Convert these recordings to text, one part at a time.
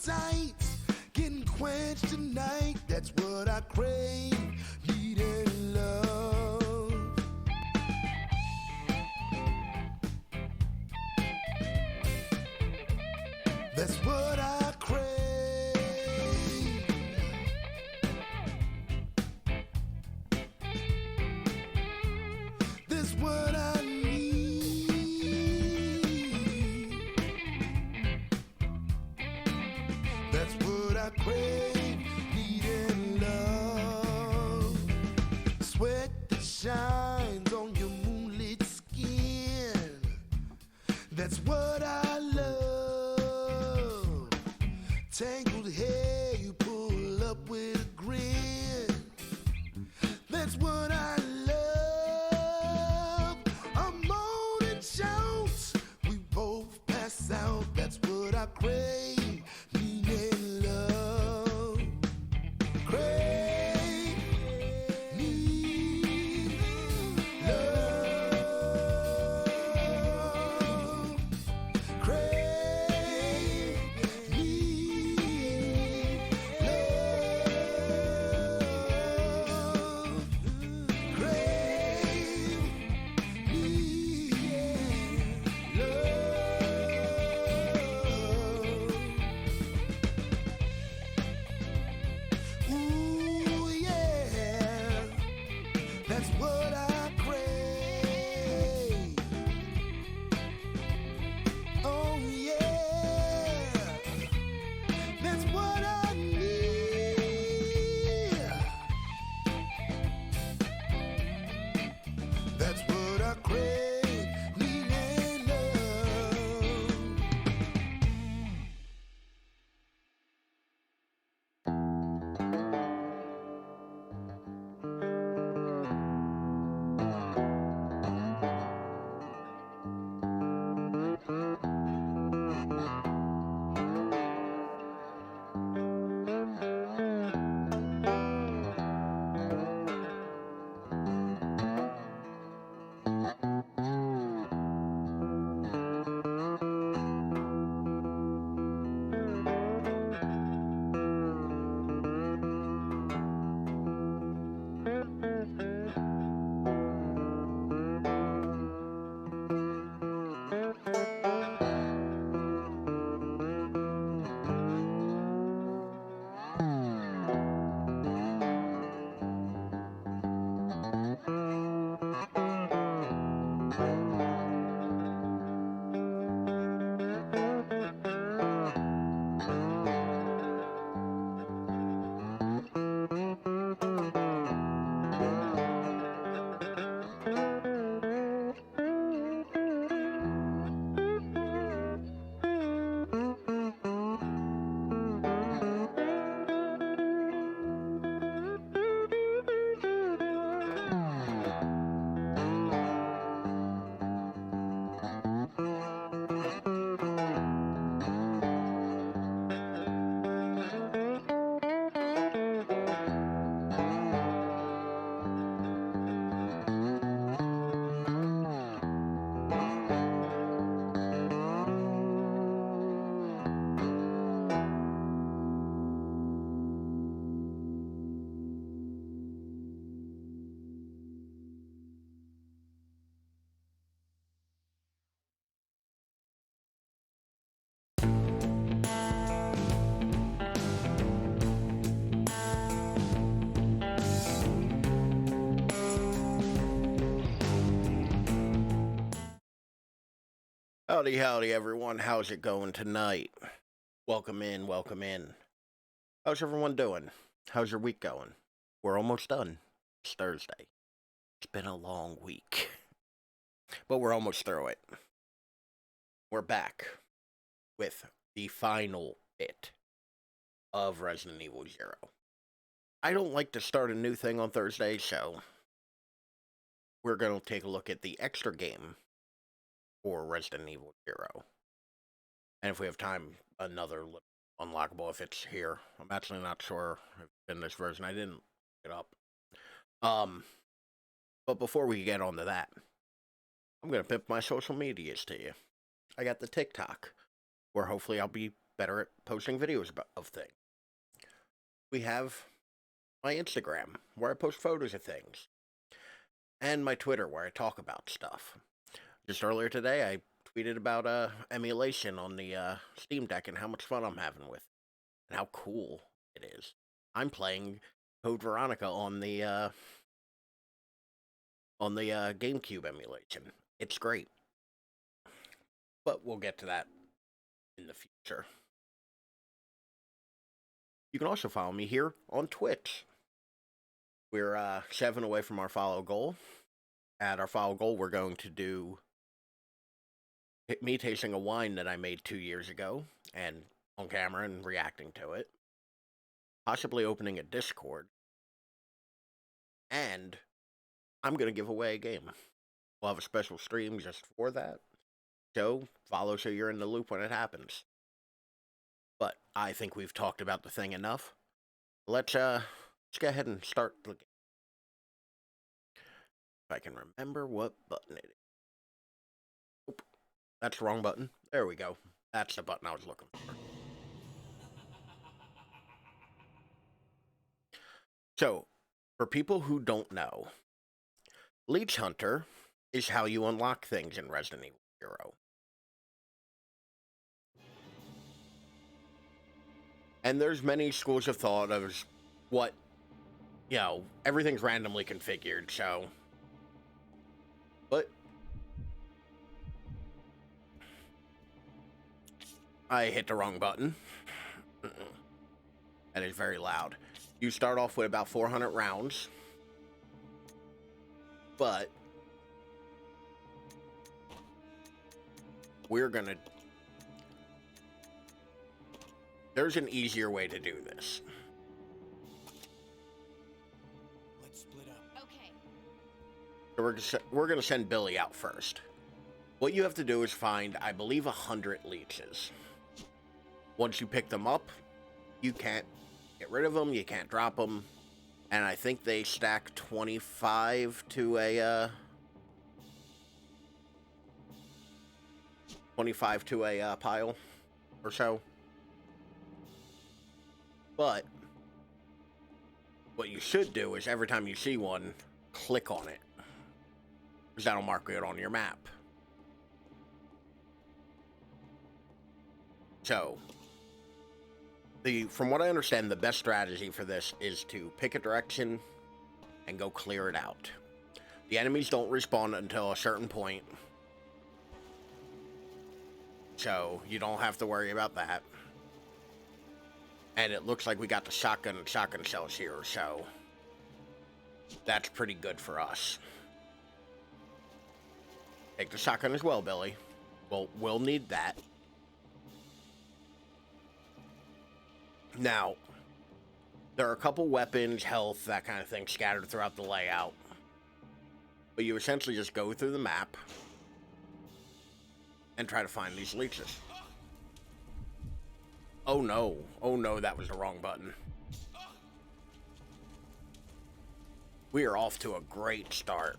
appetite getting quenched tonight. That's what I crave, needing love. That's what I crave. That's what I need. That's what I crave, needing love. Sweat that shines on your moonlit skin. That's what I love. Tangled hair, you pull up with a grin. That's what I love. A moaning shouts, we both pass out. That's what I crave, needing love. Crave, need love. Crave, need love. Crave, need love. Ooh, yeah, that's what I crave. Oh, yeah, that's what I need. That's what I crave, needing love. Howdy, howdy, everyone. How's it going tonight? Welcome in, welcome in. How's everyone doing? How's your week going? We're almost done. It's Thursday. It's been a long week, but we're almost through it. We're back with the final bit of Resident Evil 0. I don't like to start a new thing on Thursday, so we're going to take a look at the extra game for Resident Evil 0. And if we have time, another unlockable if it's here. I'm actually not sure if it's in this version. I didn't look it up. But before we get on to that, I'm going to pimp my social medias to you. I got the TikTok, where hopefully I'll be better at posting videos of things. We have my Instagram, where I post photos of things, and my Twitter, where I talk about stuff. Just earlier today, I tweeted about emulation on the Steam Deck and how much fun I'm having with it, and how cool it is. I'm playing Code Veronica on the GameCube emulation. It's great, but we'll get to that in the future. You can also follow me here on Twitch. We're 7 away from our follow goal. At our follow goal, we're going to do me tasting a wine that I made 2 years ago, and on camera and reacting to it. Possibly opening a Discord. And I'm going to give away a game. We'll have a special stream just for that. So, follow so you're in the loop when it happens. But I think we've talked about the thing enough. Let's go ahead and start the game. If I can remember what button it is. Oop, that's the wrong button. There we go. That's the button I was looking for. So, for people who don't know, Leech Hunter is how you unlock things in Resident Evil 0. And there's many schools of thought of what, everything's randomly configured, so. But I hit the wrong button. That is very loud. You start off with about 400 rounds. But there's an easier way to do this. Let's split up. Okay. So we're gonna send Billy out first. What you have to do is find, I believe, 100 leeches. Once you pick them up, you can't get rid of them, you can't drop them, and I think they stack 25 to a 25 to a pile or so. But what you should do is every time you see one, click on it, because that'll mark it on your map. So, from what I understand, the best strategy for this is to pick a direction and go clear it out. The enemies don't respawn until a certain point, so you don't have to worry about that. And it looks like we got the shotgun shells here, so that's pretty good for us. Take the shotgun as well, Billy. We'll need that. Now, there are a couple weapons, health, that kind of thing scattered throughout the layout. But you essentially just go through the map and try to find these leeches. Oh no, that was the wrong button. We are off to a great start.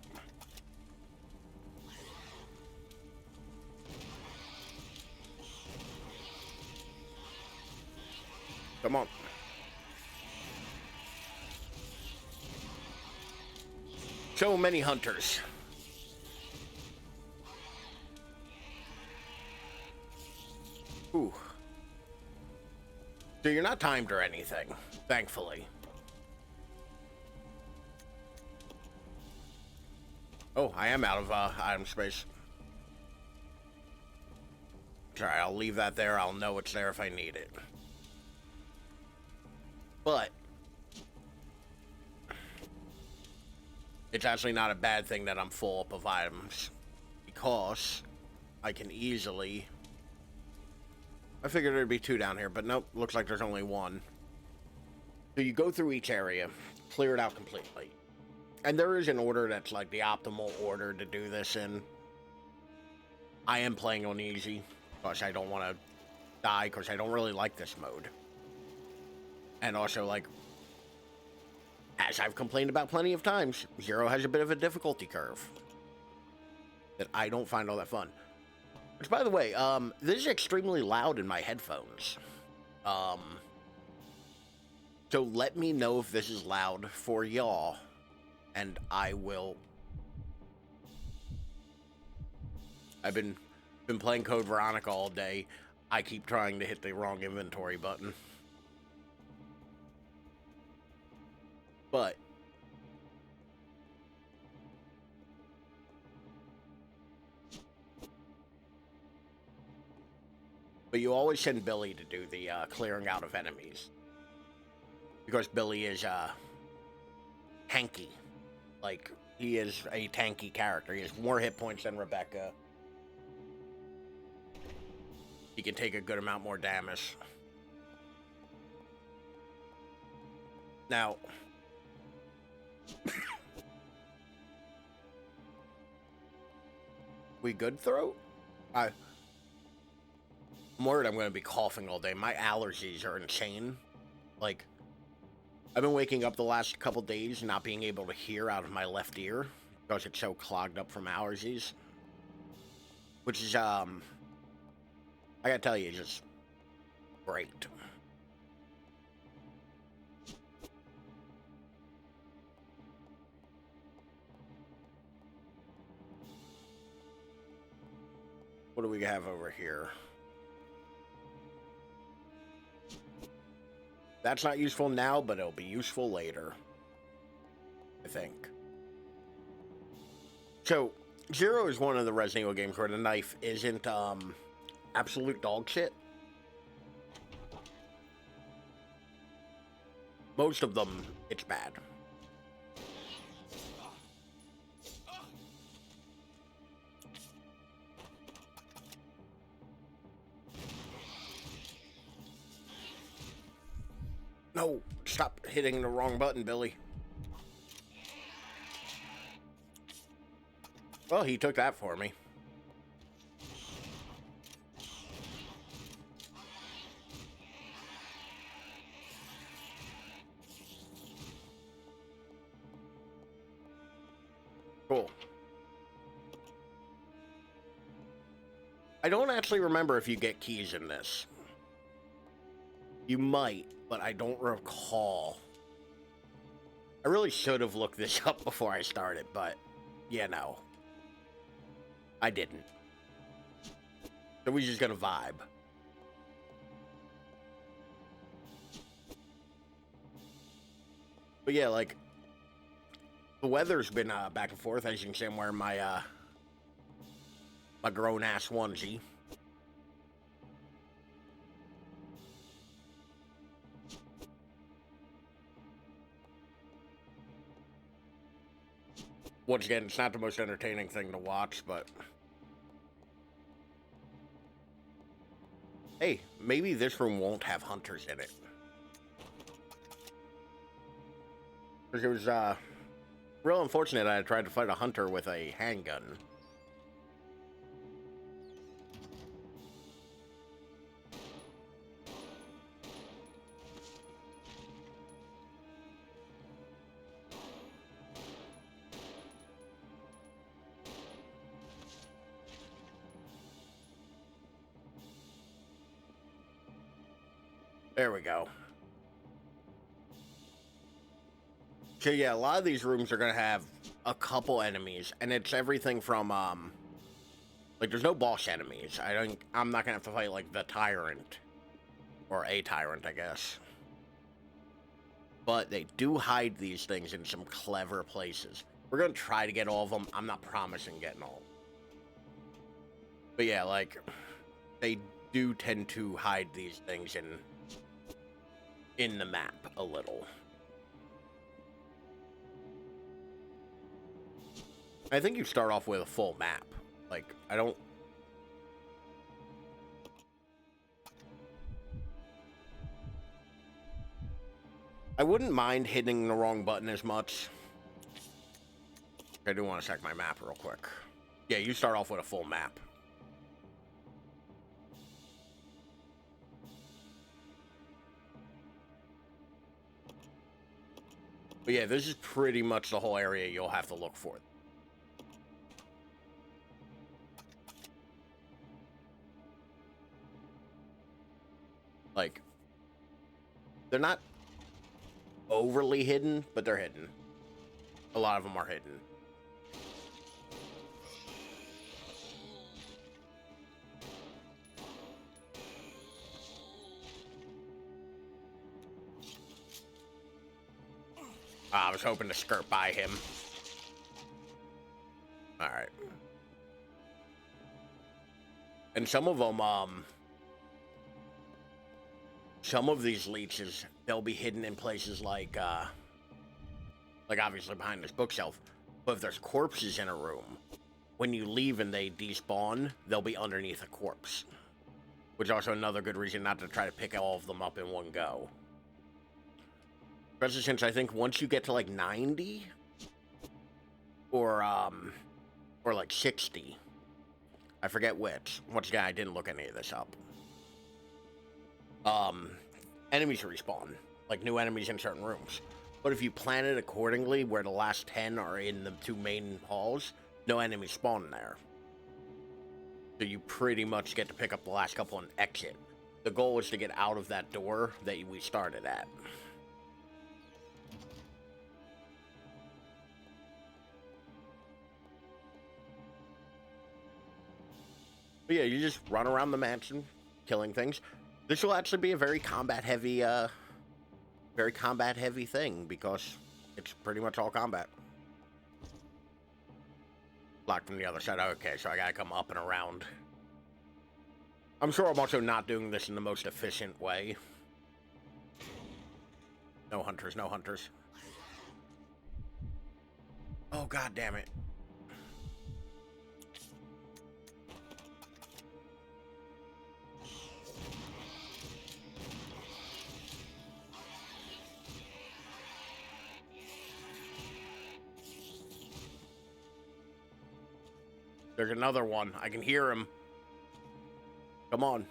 Come on. So many hunters. Ooh. So you're not timed or anything, thankfully. Oh, I am out of item space. Sorry, I'll leave that there. I'll know it's there if I need it. But it's actually not a bad thing that I'm full up of items, because I can easily... I figured there'd be 2 down here, but nope, looks like there's only 1. So you go through each area, clear it out completely. And there is an order that's like the optimal order to do this in. I am playing on easy, because I don't want to die, because I don't really like this mode. And also, like, as I've complained about plenty of times, 0 has a bit of a difficulty curve that I don't find all that fun. Which, by the way, this is extremely loud in my headphones. Um, so let me know if this is loud for y'all, and I will. I've been playing Code Veronica all day. I keep trying to hit the wrong inventory button. But you always send Billy to do the clearing out of enemies. Because Billy is tanky. Like, he is a tanky character. He has more hit points than Rebecca. He can take a good amount more damage. Now, we good, Throat? I'm worried I'm going to be coughing all day. My allergies are insane. Like, I've been waking up the last couple days not being able to hear out of my left ear because it's so clogged up from allergies. Which is, I gotta tell you, just great. What do we have over here? That's not useful now, but it'll be useful later, I think. So, Zero is one of the Resident Evil games where the knife isn't, absolute dog shit. Most of them, it's bad. No, stop hitting the wrong button, Billy. Well, he took that for me. Cool. I don't actually remember if you get keys in this. You might, but I don't recall. I really should have looked this up before I started, but, yeah, no. I didn't. So we're just gonna vibe. But yeah, like, the weather's been back and forth. As you can see, I'm wearing my my grown-ass onesie. Once again, it's not the most entertaining thing to watch, but... Hey, maybe this room won't have hunters in it. Because it was, real unfortunate I tried to fight a hunter with a handgun. There we go. So yeah, a lot of these rooms are gonna have a couple enemies, and it's everything from like there's no boss enemies. I'm not gonna have to fight like the tyrant or a tyrant, I guess. But they do hide these things in some clever places. We're gonna try to get all of them. I'm not promising getting all. But yeah, like they do tend to hide these things in the map a little. I think you start off with a full map. Like, I wouldn't mind hitting the wrong button as much. I do want to check my map real quick. Yeah, you start off with a full map. But yeah, this is pretty much the whole area you'll have to look for. Like, They're not overly hidden, but they're hidden. A lot of them are hidden. I was hoping to skirt by him. Alright. And some of them, some of these leeches, they'll be hidden in places like obviously behind this bookshelf. But if there's corpses in a room, when you leave and they despawn, they'll be underneath a corpse. Which is also another good reason not to try to pick all of them up in one go. Especially since I think once you get to like 90, or like 60, I forget which. Once again, I didn't look any of this up. Enemies respawn, like new enemies in certain rooms. But if you plan it accordingly, where the last 10 are in the 2 main halls, no enemies spawn there. So you pretty much get to pick up the last couple and exit. The goal is to get out of that door that we started at. But yeah, you just run around the mansion, killing things. This will actually be a very combat-heavy thing, because it's pretty much all combat. Blocked from the other side. Okay, so I gotta come up and around. I'm sure I'm also not doing this in the most efficient way. No hunters, no hunters. Oh, god damn it. There's another one. I can hear him. Come on.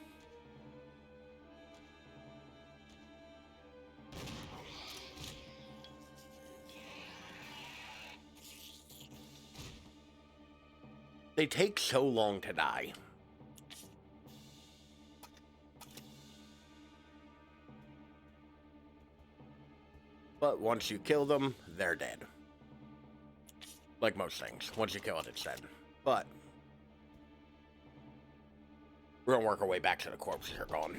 They take so long to die. But once you kill them, they're dead. Like most things. Once you kill it, it's dead. But we're gonna work our way back to the corpses are gone.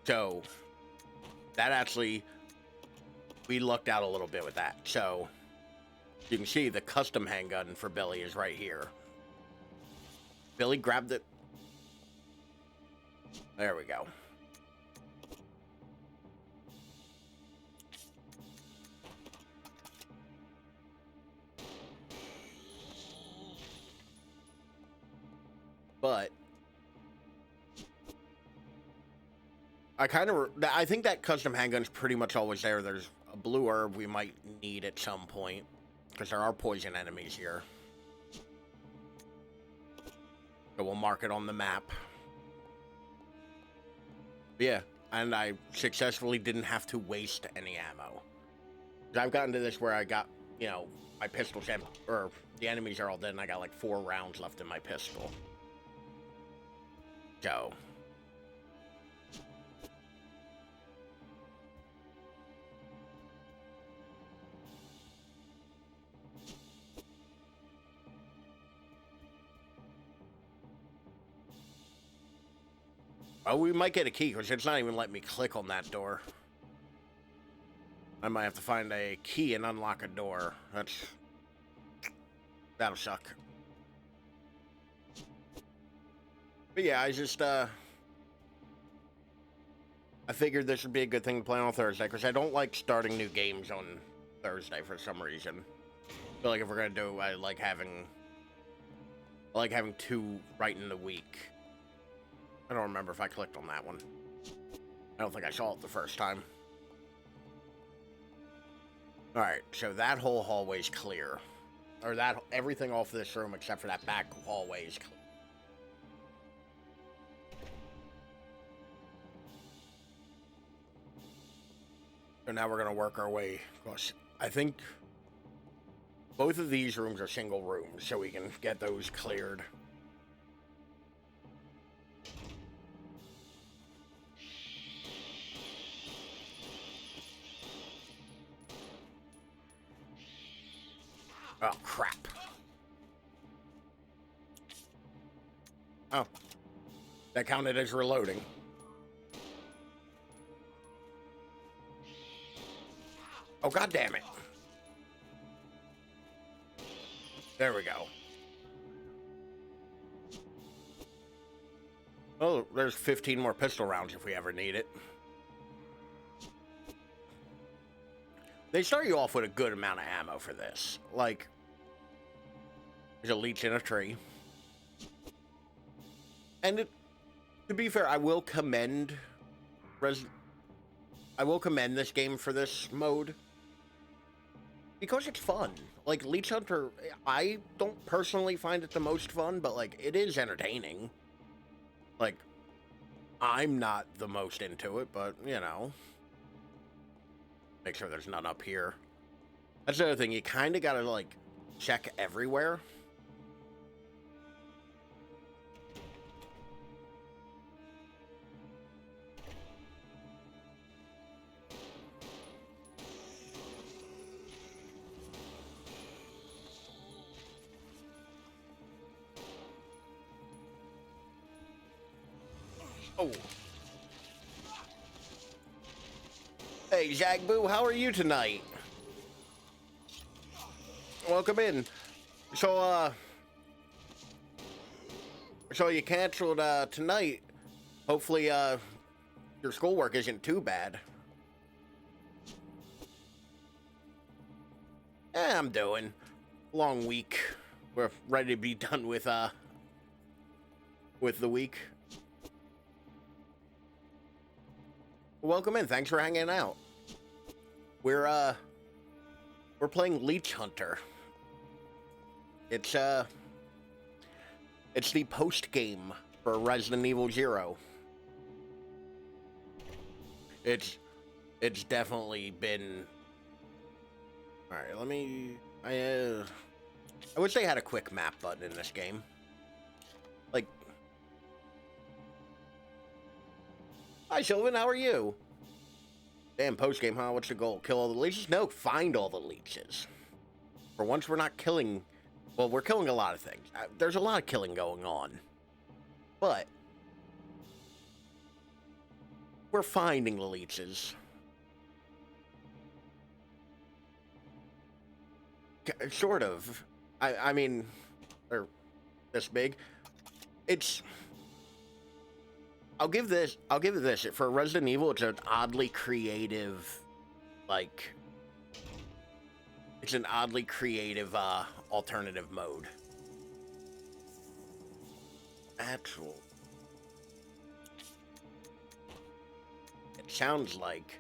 So that actually, we lucked out a little bit with that. So you can see the custom handgun for Billy is right here. Billy grabbed it. There we go. But I think that custom handgun's pretty much always there. There's a blue herb we might need at some point, because there are poison enemies here. So we'll mark it on the map. Yeah, and I successfully didn't have to waste any ammo. I've gotten to this where I got, you know, my pistol's empty, or the enemies are all dead, and I got like 4 rounds left in my pistol. So oh, we might get a key, because it's not even letting me click on that door. I might have to find a key and unlock a door. That'll suck. But yeah, I just, I figured this would be a good thing to play on Thursday, because I don't like starting new games on Thursday for some reason. I feel like if we're gonna do, I like having 2 right in the week. I don't remember if I clicked on that one. I don't think I saw it the first time. Alright, so that whole hallway's clear. Or everything off this room except for that back hallway is clear. And now we're gonna work our way across. I think both of these rooms are single rooms, so we can get those cleared. Oh, crap. Oh. That counted as reloading. Oh, god damn it. There we go. Oh, there's 15 more pistol rounds if we ever need it. They start you off with a good amount of ammo for this. Like, there's a leech in a tree. And to be fair, I will commend this game for this mode. Because it's fun. Like, Leech Hunter, I don't personally find it the most fun, but, like, it is entertaining. Like, I'm not the most into it, but, you know. Make sure there's none up here. That's the other thing, you kind of gotta, like, check everywhere. Oh. Hey, Jack Boo, how are you tonight? Welcome in. So you canceled, tonight. Hopefully, your schoolwork isn't too bad. I'm doing. Long week. We're ready to be done with the week. Welcome in. Thanks for hanging out. We're playing Leech Hunter. It's the post game for Resident Evil 0. It's definitely been. All right, let me. I wish they had a quick map button in this game. Like, hi Sylvan, how are you? Damn, post game, huh? What's the goal? Kill all the leeches? No, find all the leeches. For once, we're not killing. Well, we're killing a lot of things. There's a lot of killing going on, but we're finding the leeches. Sort of. I mean, they're this big. It's. I'll give it this. For Resident Evil, it's an oddly creative, like. It's an oddly creative, alternative mode. Actual. It sounds like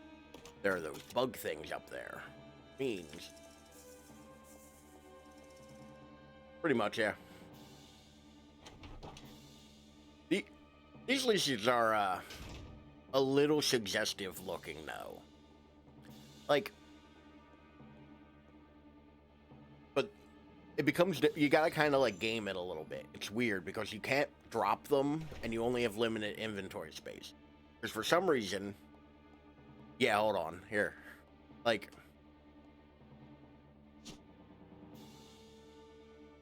there are those bug things up there. Means. Pretty much, yeah. These leashes are, a little suggestive looking, though. Like, but it becomes, you gotta kind of, like, game it a little bit. It's weird, because you can't drop them, and you only have limited inventory space. Because for some reason, yeah, hold on, here. Like,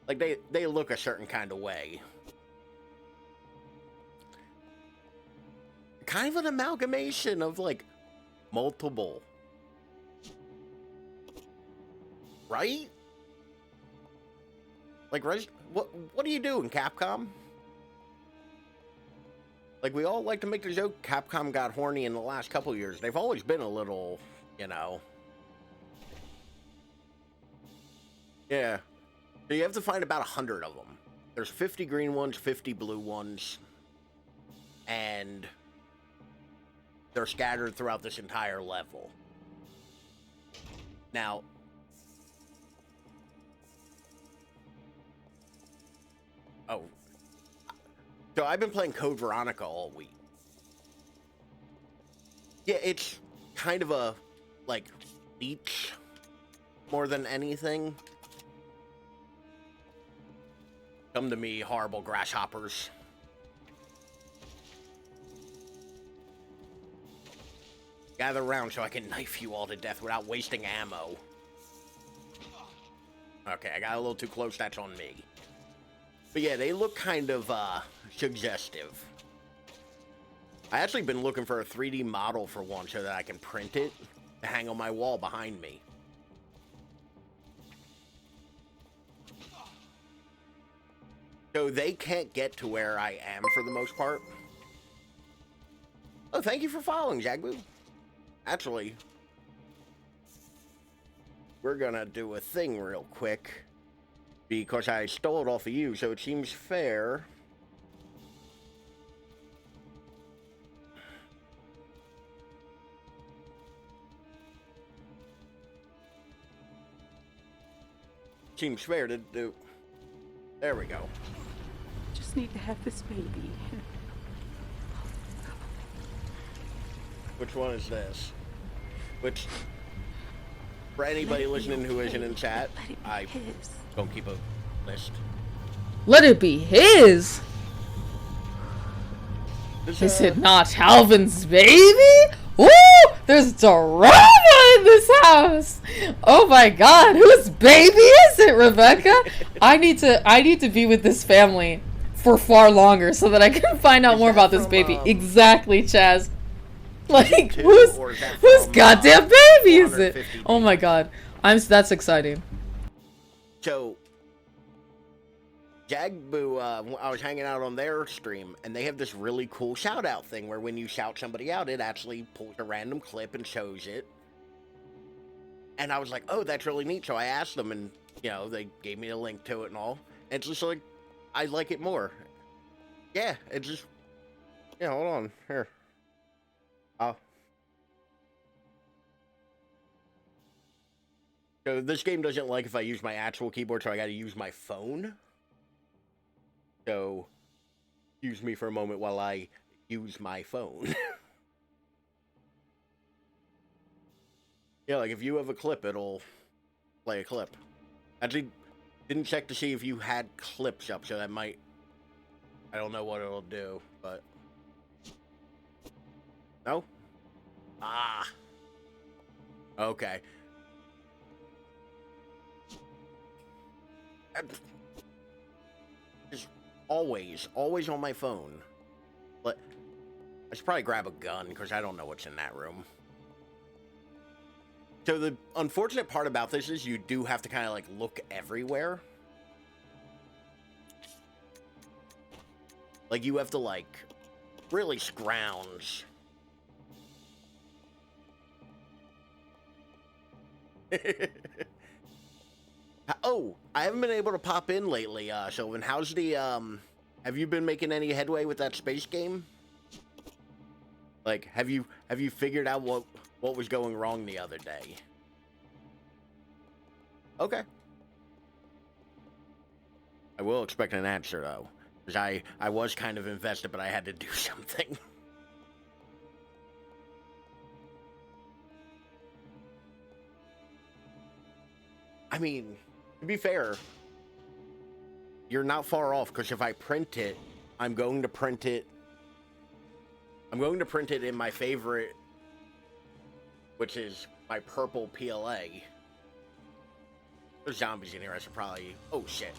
they look a certain kind of way. Kind of an amalgamation of, like, multiple. Right? Like, what do you do in Capcom? Like, we all like to make the joke Capcom got horny in the last couple years. They've always been a little, you know. Yeah. So you have to find about 100 of them. There's 50 green ones, 50 blue ones. And they're scattered throughout this entire level. Now, oh, so I've been playing Code Veronica all week. Yeah, it's kind of like, leech more than anything. Come to me, horrible grasshoppers. Gather around so I can knife you all to death without wasting ammo. Okay, I got a little too close, that's on me. But yeah, they look kind of, suggestive. I actually been looking for a 3D model for one so that I can print it to hang on my wall behind me. So they can't get to where I am for the most part. Oh, thank you for following, Jagbu. Actually, we're gonna do a thing real quick because I stole it off of you, so it seems fair. Seems fair to do. There we go. Just need to have this baby. Which one is this? Which, for anybody listening who isn't in chat, I don't keep a list. Let it be his! Is it not Alvin's baby? Woo! There's drama in this house! Oh my god, whose baby is it, Rebecca? I need to be with this family for far longer so that I can find out more about this baby. Exactly, Chaz. Like, whose goddamn baby is it? Oh my god. That's exciting. So, Jagbu, I was hanging out on their stream, and they have this really cool shout-out thing where when you shout somebody out, it actually pulls a random clip and shows it. And I was like, oh, that's really neat. So I asked them, and, you know, they gave me a link to it and all. And it's just like, I like it more. Yeah, it's just... Yeah, hold on. Here. So this game doesn't like if I use my actual keyboard, so I gotta use my phone. So, excuse me for a moment while I use my phone. Yeah, like if you have a clip, it'll play a clip. Actually, didn't check to see if you had clips up, so that might... I don't know what it'll do, but... No? Ah. Okay. Just always on my phone. But I should probably grab a gun, because I don't know what's in that room. So the unfortunate part about this is you do have to kind of, like, look everywhere. Like, you have to, like, really scrounge. Oh, I haven't been able to pop in lately, Sylvan. How's the, have you been making any headway with that space game? Like, have you figured out what was going wrong the other day? Okay. I will expect an answer, though. Because I was kind of invested, but I had to do something. I mean, to be fair, you're not far off, because if I print it, I'm going to print it in my favorite, which is my purple PLA. There's zombies in here, I should probably... Oh, shit.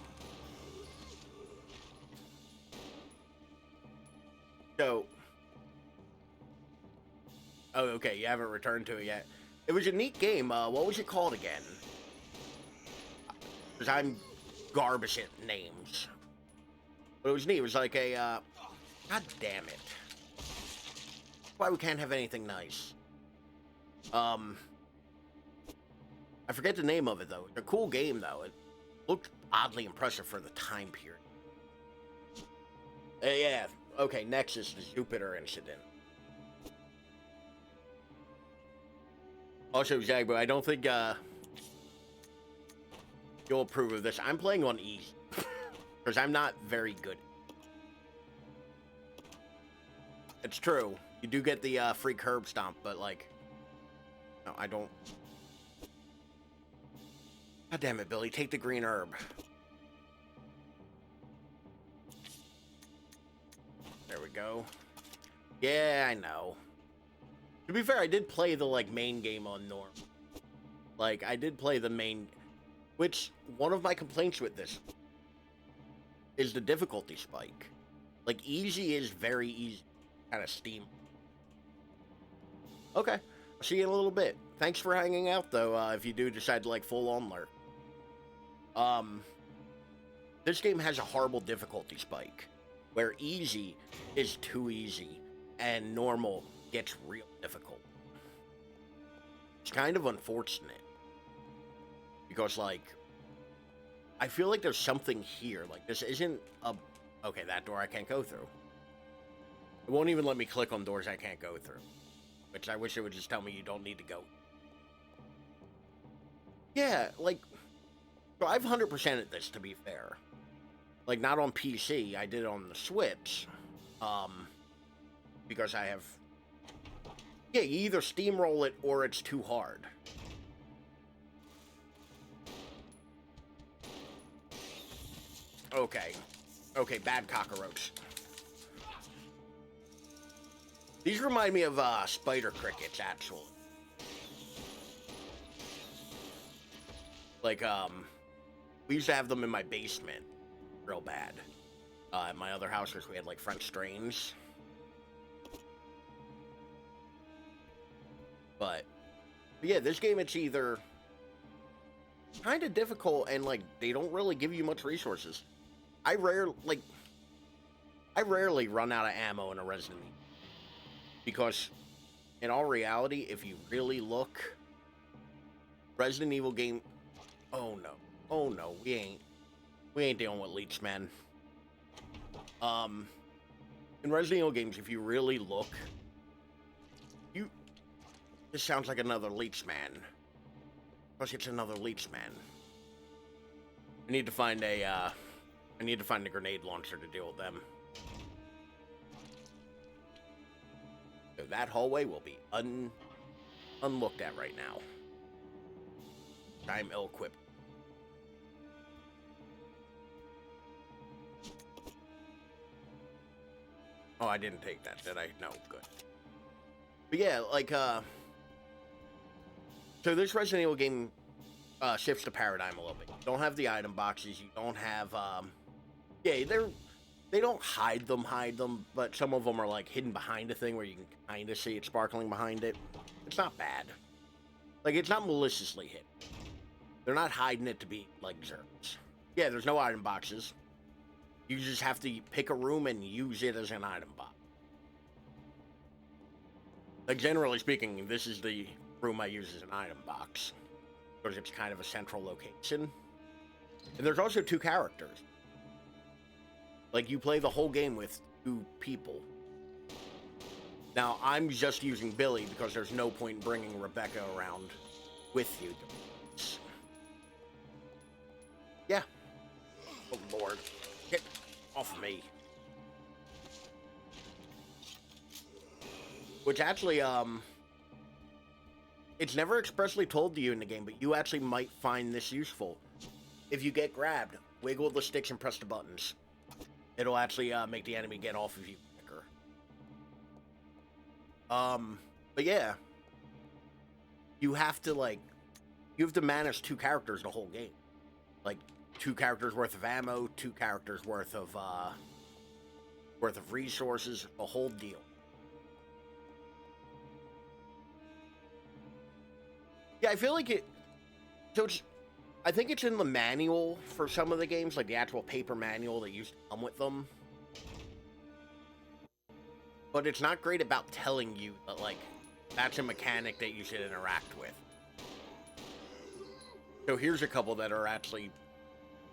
So... Oh, okay, you haven't returned to it yet. It was a neat game, what was it called again? Because I'm garbage at names. But it was neat, it was like a, God damn it. That's why we can't have anything nice. I forget the name of it, though. It's a cool game, though. It looked oddly impressive for the time period. Yeah, okay, next is the Jupiter incident. Also, Zagbo, I don't think, you'll approve of this. I'm playing on easy. Because I'm not very good. It's true. You do get the free curb stomp, but, like... No, I don't. God damn it, Billy. Take the green herb. There we go. Yeah, I know. To be fair, I did play the, like, main game on normal. Like, I did play the main... Which, one of my complaints with this is the difficulty spike. Like, easy is very easy. Kind of steam. Okay. I'll see you in a little bit. Thanks for hanging out, though, if you do decide to, like, full-on lurk. This game has a horrible difficulty spike, where easy is too easy, and normal gets real difficult. It's kind of unfortunate, because, like, I feel like there's something here. Like, this isn't a... Okay, that door I can't go through. It won't even let me click on doors I can't go through, which I wish it would just tell me you don't need to go. Yeah, like... So I've 100%ed this, to be fair. Like, not on PC, I did it on the Switch. Because I have... Yeah, you either steamroll it or it's too hard. Okay. Okay, bad cockroach. These remind me of, spider crickets, actually. Like, we used to have them in my basement. Real bad. At my other houses, we had, like, French strains. But yeah, this game, it's either kind of difficult and, like, they don't really give you much resources. I rarely run out of ammo in a Resident Evil. Because, in all reality, if you really look, Resident Evil game... Oh, no. Oh, no. We ain't dealing with leech, man. In Resident Evil games, if you really look, this sounds like another leech man. Because it's another leech man. I need to find a grenade launcher to deal with them. So that hallway will be unlooked at right now. I'm ill-equipped. Oh, I didn't take that, did I? No, good. But yeah, like, so this Resident Evil game, shifts the paradigm a little bit. You don't have the item boxes, you don't have, yeah, they don't hide them, but some of them are, like, hidden behind a thing where you can kind of see it sparkling behind it. It's not bad. Like, it's not maliciously hidden. They're not hiding it to be, like, zerks. Yeah, there's no item boxes. You just have to pick a room and use it as an item box. Like, generally speaking, this is the room I use as an item box. Because it's kind of a central location. And there's also 2 characters. Like, you play the whole game with 2 people. Now, I'm just using Billy because there's no point in bringing Rebecca around with you. Yeah. Oh, Lord. Get off of me. Which actually, it's never expressly told to you in the game, but you actually might find this useful. If you get grabbed, wiggle the sticks and press the buttons. It'll actually, make the enemy get off of you quicker. But yeah. You have to, like, manage 2 characters the whole game. Like, 2 characters worth of ammo, 2 characters worth of resources, a whole deal. Yeah, I feel like it... So it's... I think it's in the manual for some of the games, like the actual paper manual that used to come with them. But it's not great about telling you that, like, that's a mechanic that you should interact with. So here's a couple that are actually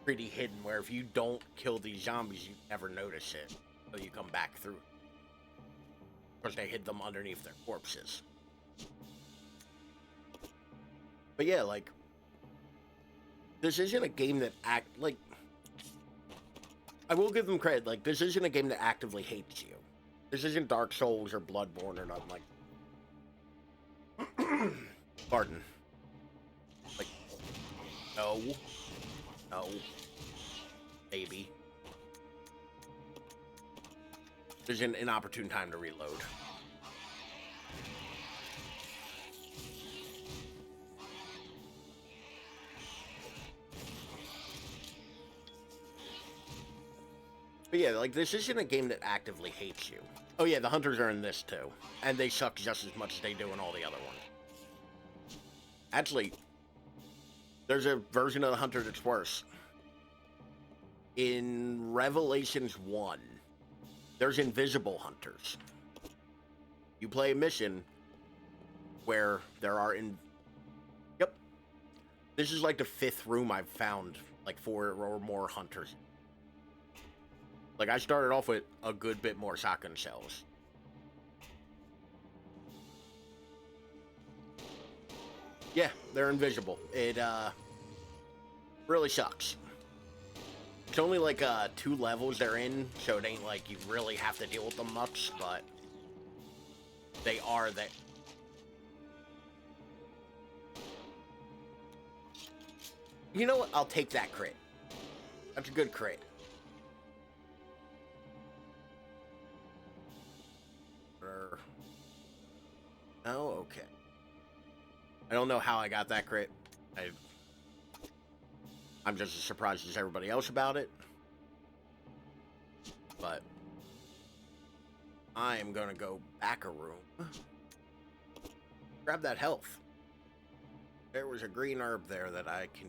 pretty hidden, where if you don't kill these zombies, you never notice it until you come back through. Because they hid them underneath their corpses. But yeah, like, this isn't a game that I will give them credit, like, this isn't a game that actively hates you. This isn't Dark Souls or Bloodborne or nothing like Pardon. Like, no. No. Maybe. There's an inopportune time to reload. But yeah, like, this isn't a game that actively hates you. Oh yeah, the hunters are in this too. And they suck just as much as they do in all the other ones. Actually, there's a version of the hunter that's worse. In Revelations 1, there's invisible hunters. You play a mission where there are Yep. This is like the 5th room I've found, like, 4 or more hunters. Like, I started off with a good bit more shotgun shells. Yeah, they're invisible. It, really sucks. It's only, like, 2 levels they're in, so it ain't like you really have to deal with them much, but they are there. You know what? I'll take that crit. That's a good crit. Oh, okay. I don't know how I got that crit. I'm just as surprised as everybody else about it. But I am gonna go back a room. Grab that health. There was a green herb there that I can...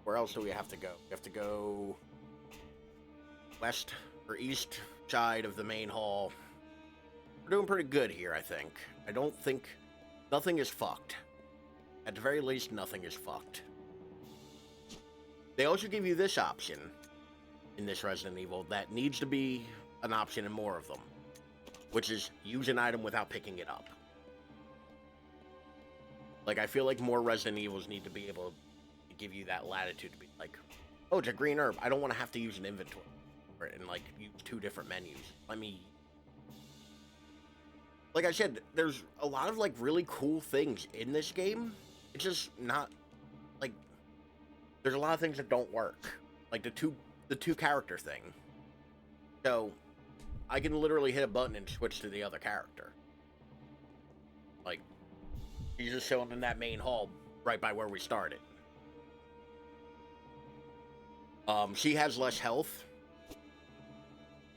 Where else do we have to go? We have to go west or east side of the main hall. We're doing pretty good here, I think. I don't think... Nothing is fucked. At the very least, nothing is fucked. They also give you this option in this Resident Evil that needs to be an option in more of them, which is use an item without picking it up. Like, I feel like more Resident Evils need to be able to give you that latitude to be like, oh, it's a green herb. I don't want to have to use an inventory for it and, like, use 2 different menus. Let me... Like I said, there's a lot of, like, really cool things in this game. It's just not, like, there's a lot of things that don't work. Like, the two character thing. So, I can literally hit a button and switch to the other character. Like, she's just showing in that main hall right by where we started. She has less health.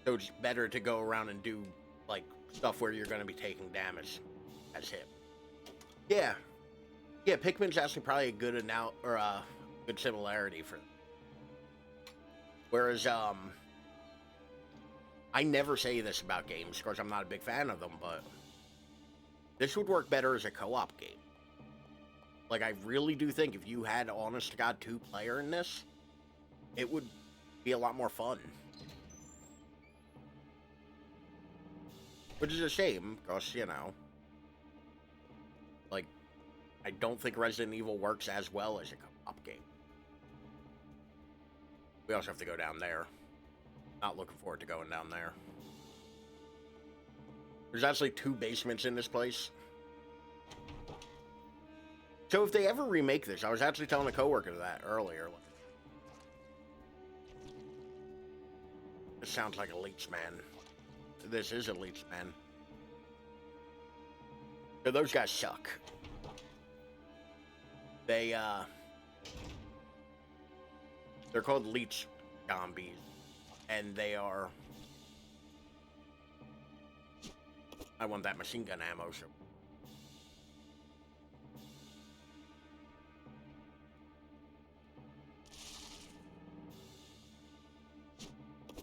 So it's better to go around and do, like, stuff where you're going to be taking damage as him. Yeah. Yeah, Pikmin's actually probably a good good similarity for... Whereas, I never say this about games, because I'm not a big fan of them, but this would work better as a co-op game. Like, I really do think if you had, honest to God, 2-player in this, it would be a lot more fun. Which is a shame, because, you know, like, I don't think Resident Evil works as well as a co-op game. We also have to go down there. Not looking forward to going down there. There's actually 2 basements in this place. So if they ever remake this, I was actually telling a coworker that earlier. This sounds like a Leech Man. This is a Leech Man. So those guys suck. They're called Leech Zombies. And they are... I want that machine gun ammo, so...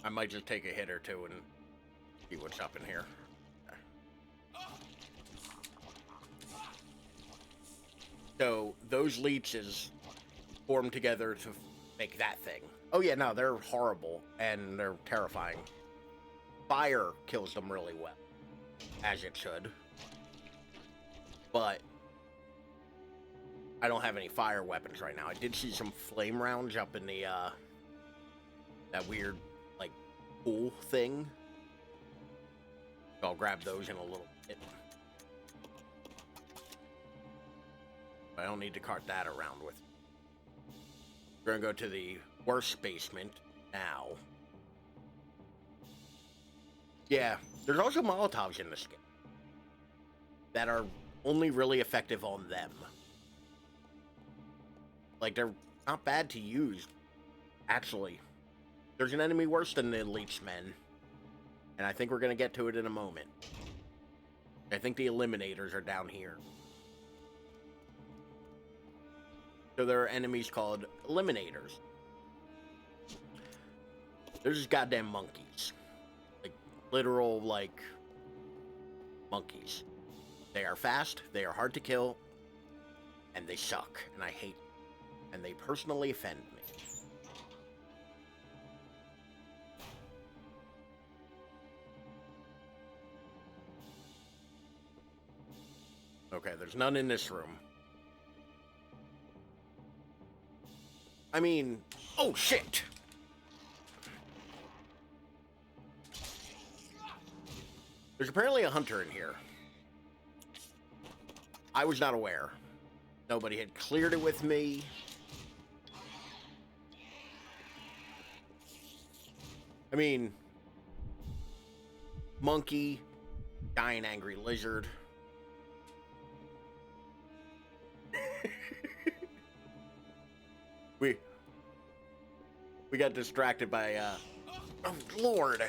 I might just take a hit or 2 and see what's up in here. So, those leeches form together to make that thing. Oh yeah, no, they're horrible, and they're terrifying. Fire kills them really well, as it should. But I don't have any fire weapons right now. I did see some flame rounds up in the, that weird, like, pool thing. So I'll grab those in a little I don't need to cart that around with me. We're gonna go to the worst basement now. Yeah, there's also Molotovs in this game that are only really effective on them. Like, they're not bad to use, actually. There's an enemy worse than the Leechmen, and I think we're gonna get to it in a moment. I think the Eliminators are down here. So there are enemies called Eliminators. They're just goddamn monkeys. Like, literal, like, monkeys. They are fast, they are hard to kill, and they suck, and I hate them. And they personally offend me. Okay, there's none in this room. I mean, oh shit! There's apparently a hunter in here. I was not aware. Nobody had cleared it with me. I mean, monkey, giant angry lizard. We got distracted by, oh, Lord.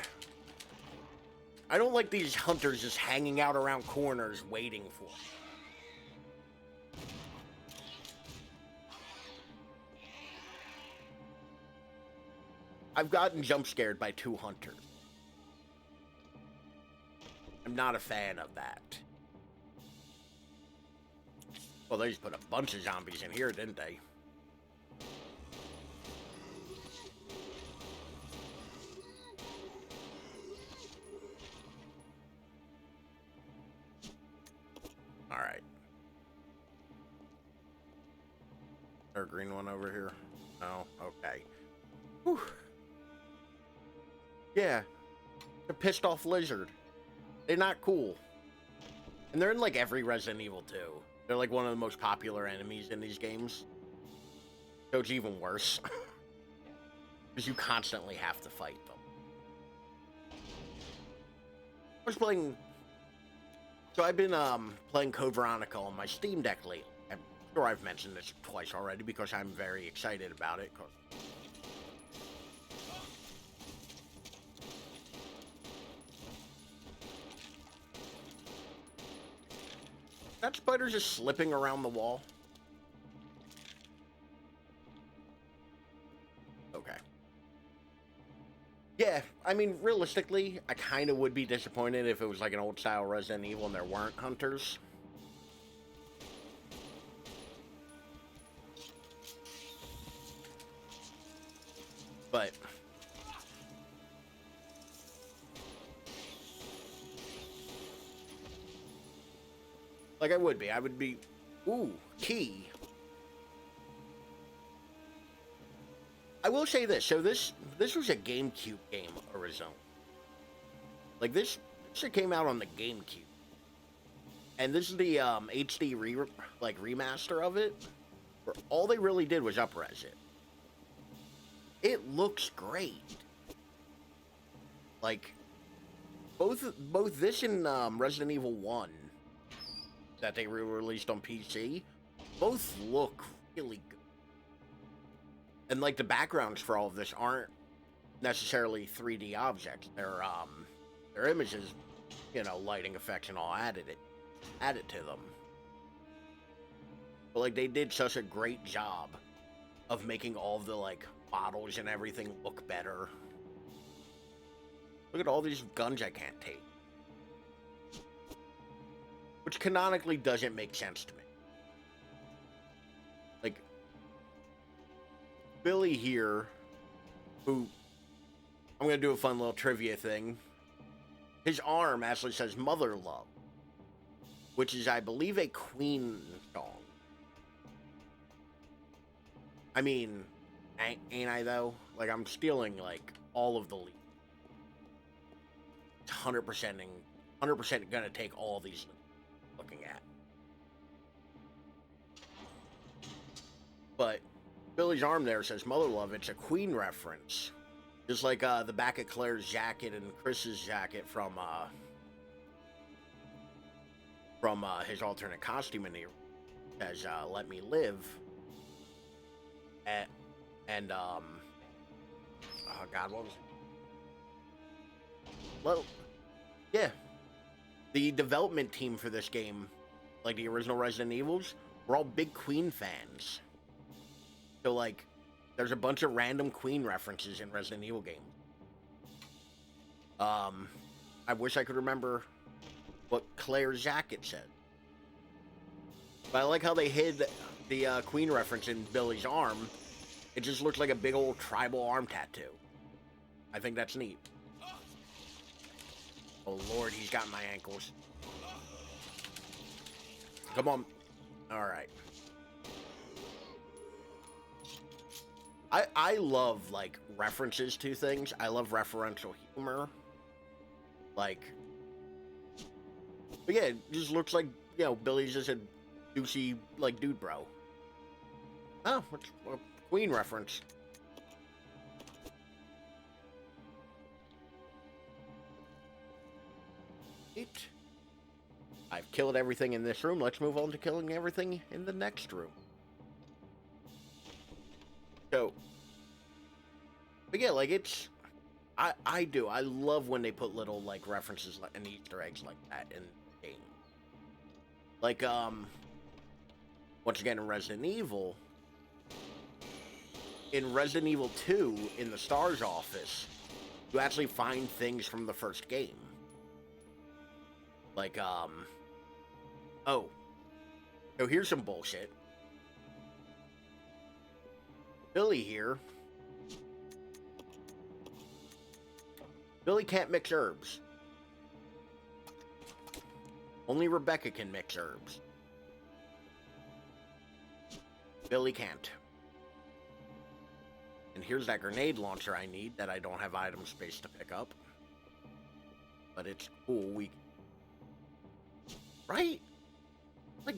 I don't like these hunters just hanging out around corners waiting for me. I've gotten jump scared by 2 hunters. I'm not a fan of that. Well, they just put a bunch of zombies in here, didn't they? Alright. Is there a green one over here? No? Okay. Whew. Yeah. A pissed off lizard. They're not cool. And they're in like every Resident Evil 2. They're like one of the most popular enemies in these games. So it's even worse. Because you constantly have to fight them. I was playing... So I've been playing Code Veronica on my Steam Deck lately. I'm sure I've mentioned this twice already because I'm very excited about it. That spider's just slipping around the wall. Okay. Yeah, I mean, realistically, I kind of would be disappointed if it was like an old-style Resident Evil and there weren't hunters. But... like, I would be... Ooh, key. I will say this. So this was a GameCube game originally. Like, this shit came out on the GameCube. And this is the HD remaster of it. Where all they really did was up-res it. It looks great. Like, both this and Resident Evil 1... that they released on PC, both look really good. And like the backgrounds for all of this aren't necessarily 3D objects. They're images, you know, lighting effects and all added to them. But like they did such a great job of making all of the like models and everything look better. Look at all these guns I can't take. Which canonically doesn't make sense to me. Like, Billy here, who, I'm gonna do a fun little trivia thing. His arm actually says Mother Love, which is, I believe, a Queen song. I mean, ain't I though? Like, I'm stealing, like, all of the lead. 100%ing 100% gonna take all these looking at. But Billy's arm there says Mother Love. It's a Queen reference. Just like the back of Claire's jacket and Chris's jacket from his alternate costume in here. Says, Let Me Live. And oh God, what was it? Well, yeah. The development team for this game, like the original Resident Evils, were all big Queen fans. So, like, there's a bunch of random Queen references in Resident Evil games. I wish I could remember what Claire's jacket said. But I like how they hid the Queen reference in Billy's arm. It just looks like a big old tribal arm tattoo. I think that's neat. Oh Lord, he's got my ankles. Come on. Alright. I love, like, references to things. I love referential humor. Like... But yeah, it just looks like, you know, Billy's just a douchey, like, dude bro. Oh, it's a Queen reference. I've killed everything in this room. Let's move on to killing everything in the next room. So, but yeah, like, it's... I love when they put little, like, references and Easter eggs like that in the game. Like, once again, in Resident Evil... In Resident Evil 2, in the STARS office, you actually find things from the first game. Like, oh. So here's some bullshit. Billy here. Billy can't mix herbs. Only Rebecca can mix herbs. Billy can't. And here's that grenade launcher I need that I don't have item space to pick up. But it's cool. Right? Like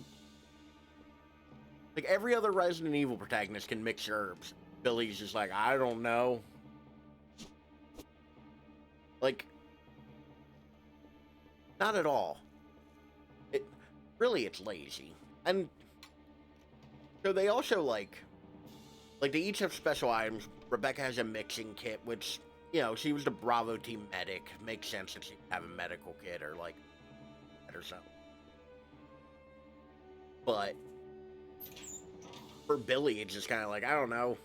every other Resident Evil protagonist can mix herbs. Billy's just like, I don't know. Like, not at all. It's lazy. And so they also, like they each have special items. Rebecca has a mixing kit, which, you know, she was the Bravo team medic. Makes sense that she'd have a medical kit or, like, or something. But for Billy, it's just kind of like, I don't know.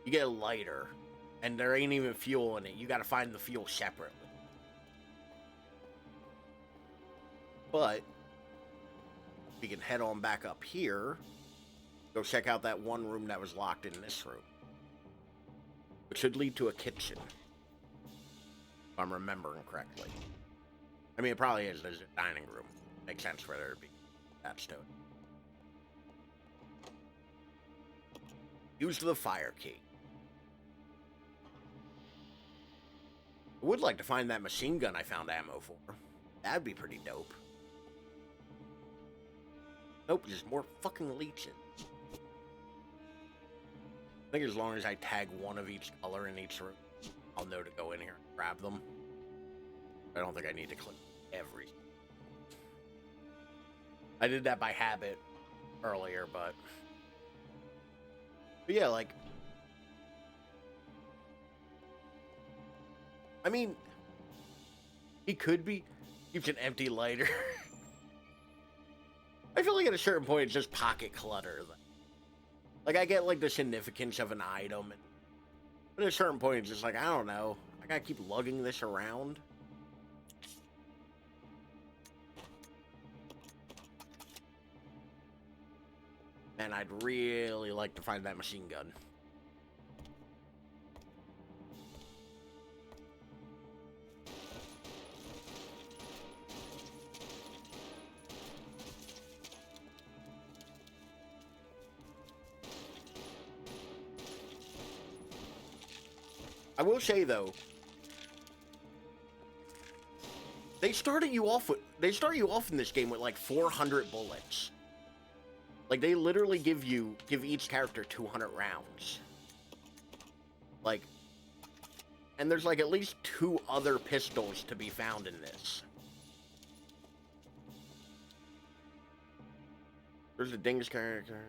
You get a lighter, and there ain't even fuel in it. You gotta find the fuel separately. But we can head on back up here. Go check out that one room that was locked in this room. Which should lead to a kitchen. If I'm remembering correctly. I mean, it probably is. There's a dining room. Makes sense for there to be attached to it. Use the fire key. I would like to find that machine gun I found ammo for. That'd be pretty dope. Nope, just more fucking leeches. I think as long as I tag one of each color in each room, I'll know to go in here and grab them. I don't think I need to click every. I did that by habit earlier, but yeah, like, I mean, he could be. Keeps an empty lighter. I feel like at a certain point it's just pocket clutter. Like, I get, like, the significance of an item, but at a certain point it's just like, I don't know. I gotta keep lugging this around. Man, I'd really like to find that machine gun. I will say, though, they start you off in this game with like 400 bullets. Like they literally give each character 200 rounds. Like, and there's like at least 2 other pistols to be found in this. There's a Dingus character.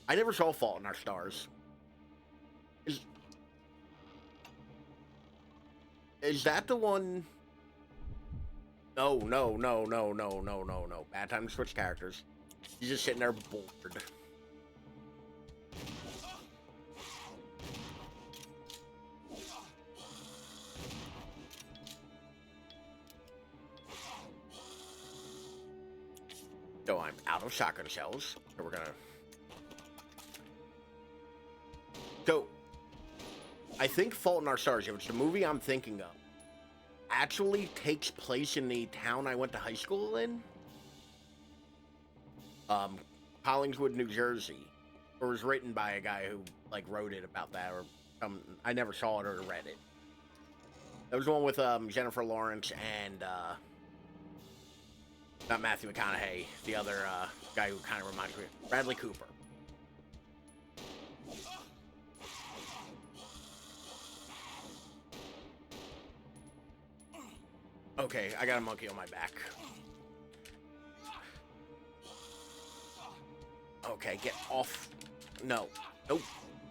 I never saw Fault in Our Stars. Is that the one? No. Bad time to switch characters. He's just sitting there bored. So I'm out of shotgun shells. So we're gonna... So, I think Fault in Our Stars, if it's the movie I'm thinking of, actually takes place in the town I went to high school in. Collingswood, New Jersey. Or was written by a guy who, like, wrote it about that, or I never saw it or read it. That was the one with, Jennifer Lawrence and, not Matthew McConaughey, the other, guy who kind of reminds me of Bradley Cooper. Okay, I got a monkey on my back. Okay, get off. No. Nope.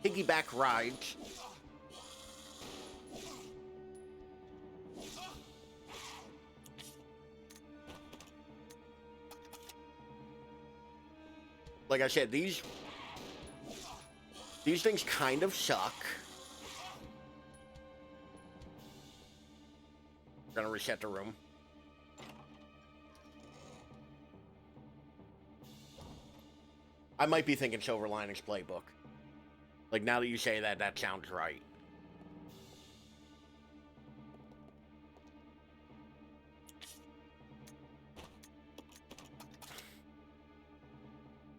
Piggyback rides. Like I said, these things kind of suck. Gonna reset the room. I might be thinking Silver Linings Playbook. Like, now that you say that, that sounds right.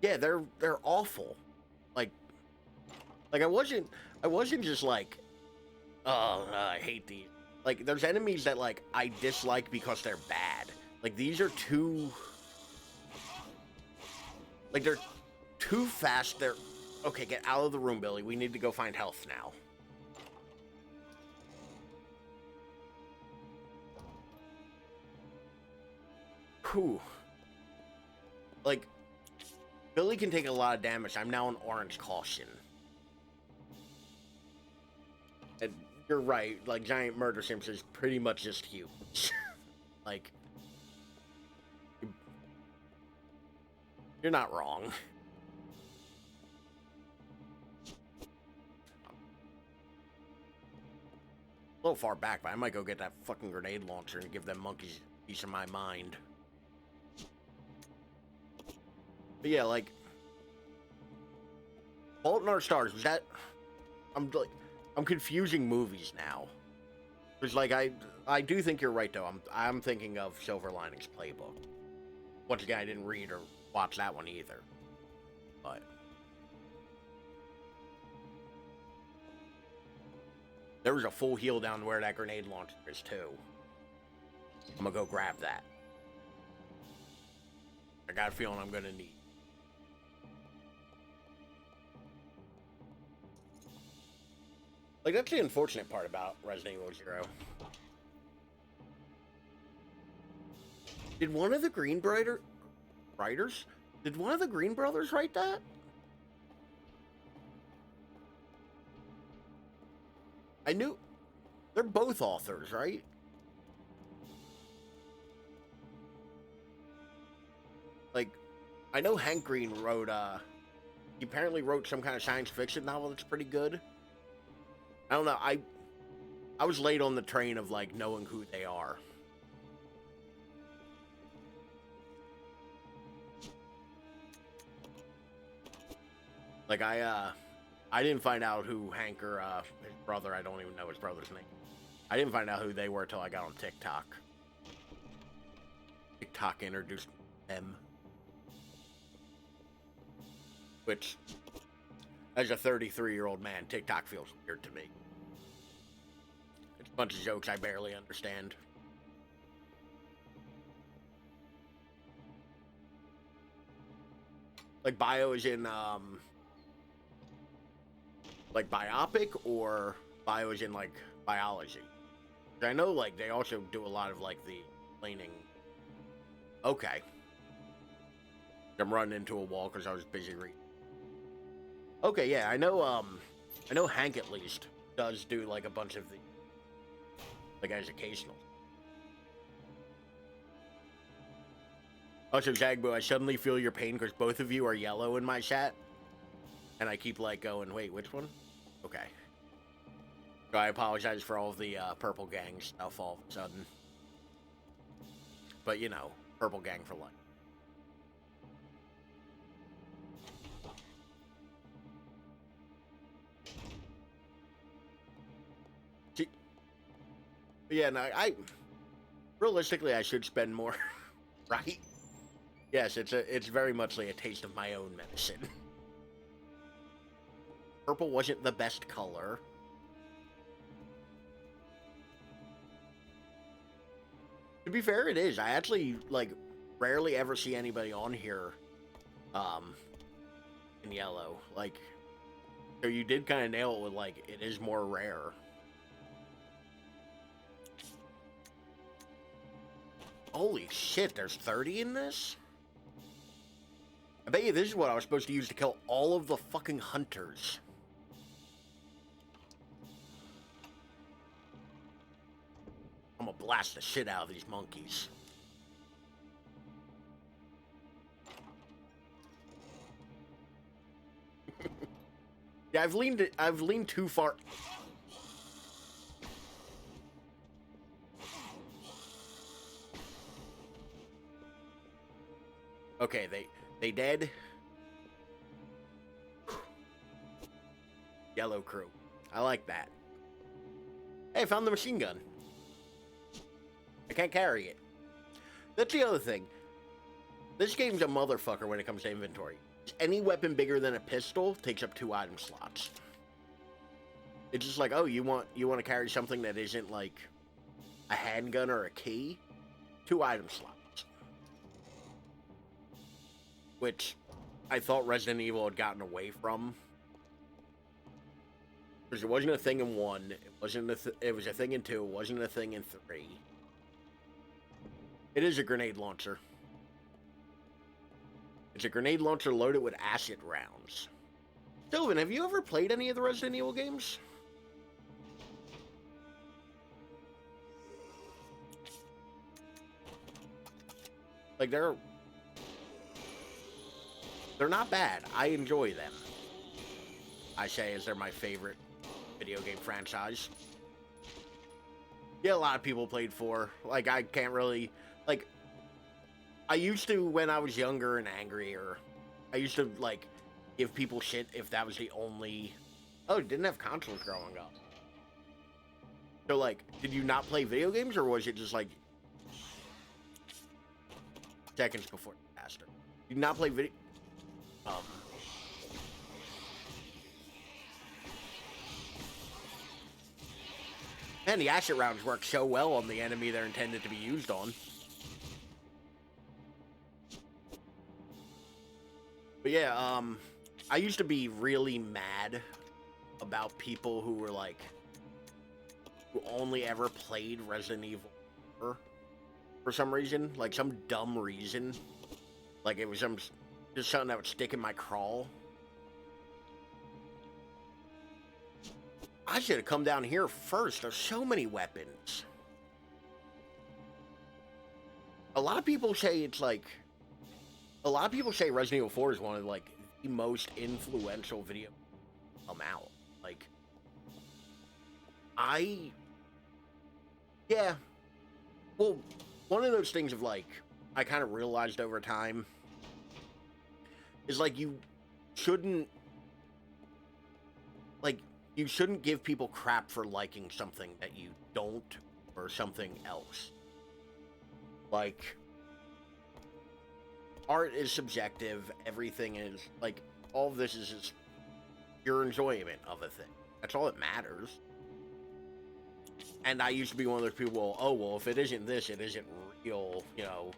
Yeah, they're awful. Like I wasn't just like, oh, I hate these. Like, there's enemies that, like, I dislike because they're bad. Like, these are too... Like, they're too fast. They're... Okay, get out of the room, Billy. We need to go find health now. Whew. Like, Billy can take a lot of damage. I'm now on orange caution. And you're right, like, Giant Murder Sims is pretty much just huge. Like, you're not wrong. A little far back, but I might go get that fucking grenade launcher and give them monkeys a piece of my mind. But yeah, like, Fault in Our Stars, was that... I'm confusing movies now. Because, like, I do think you're right, though. I'm thinking of Silver Linings Playbook. Once again, I didn't read or watch that one either. But... there was a full heal down where that grenade launcher is, too. I'm gonna go grab that. I got a feeling I'm gonna need. Like, that's the unfortunate part about Resident Evil 0. Did one of the writers? Did one of the Green Brothers write that? I knew... They're both authors, right? Like, I know Hank Green wrote, he apparently wrote some kind of science fiction novel that's pretty good. I don't know, I was late on the train of, like, knowing who they are. Like, I didn't find out who Hank or, his brother, I don't even know his brother's name. I didn't find out who they were until I got on TikTok. TikTok introduced them. Which, as a 33-year-old man, TikTok feels weird to me. It's a bunch of jokes I barely understand. Like bio is in like biopic, or bio is in like biology? I know like they also do a lot of like the explaining. Okay. I'm running into a wall because I was busy reading. Okay, yeah, I know Hank at least does do like a bunch of the like educational. Also, Zagbo, I suddenly feel your pain because both of you are yellow in my chat, and I keep like going, wait, which one? Okay. So I apologize for all of the purple gang stuff all of a sudden. But you know, purple gang for life. Yeah, no, I realistically I should spend more, right? Yes, it's very much like a taste of my own medicine. Purple wasn't the best color. To be fair, it is. I actually like rarely ever see anybody on here in yellow. Like, so you did kind of nail it with like it is more rare. Holy shit, there's 30 in this? I bet you this is what I was supposed to use to kill all of the fucking hunters. I'm gonna blast the shit out of these monkeys. Yeah, I've leaned too far. Okay, they dead. Yellow crew. I like that. Hey, I found the machine gun. I can't carry it. That's the other thing. This game's a motherfucker when it comes to inventory. Any weapon bigger than a pistol takes up 2 item slots. It's just like, oh, you want to carry something that isn't like a handgun or a key? 2 item slots. Which I thought Resident Evil had gotten away from. Because it wasn't a thing in 1, it was a thing in 2, it wasn't a thing in 3. It is a grenade launcher. It's a grenade launcher loaded with acid rounds. Sylvan, have you ever played any of the Resident Evil games? Like, they're not bad. I enjoy them. I say as they're my favorite video game franchise. Yeah, a lot of people played 4. Like, I can't really... Like, I used to, when I was younger and angrier, I used to, like, give people shit if that was the only... Oh, didn't have consoles growing up. So, like, did you not play video games, or was it just, like... seconds before disaster? Did you not play video... Man, the acid rounds work so well on the enemy they're intended to be used on. But yeah, I used to be really mad about people who were like, who only ever played Resident Evil for some reason, like some dumb reason. Like it was just something that would stick in my craw. I should have come down here first. There's so many weapons. A lot of people say it's like... A lot of people say Resident Evil 4 is one of, like, the most influential video come out. Like... Yeah. Well, one of those things of, like, I kind of realized over time is, like, you shouldn't... Like... You shouldn't give people crap for liking something that you don't, or something else. Like, art is subjective, everything is, like, all of this is just your enjoyment of a thing. That's all that matters. And I used to be one of those people, oh, well, if it isn't this, it isn't real, you know,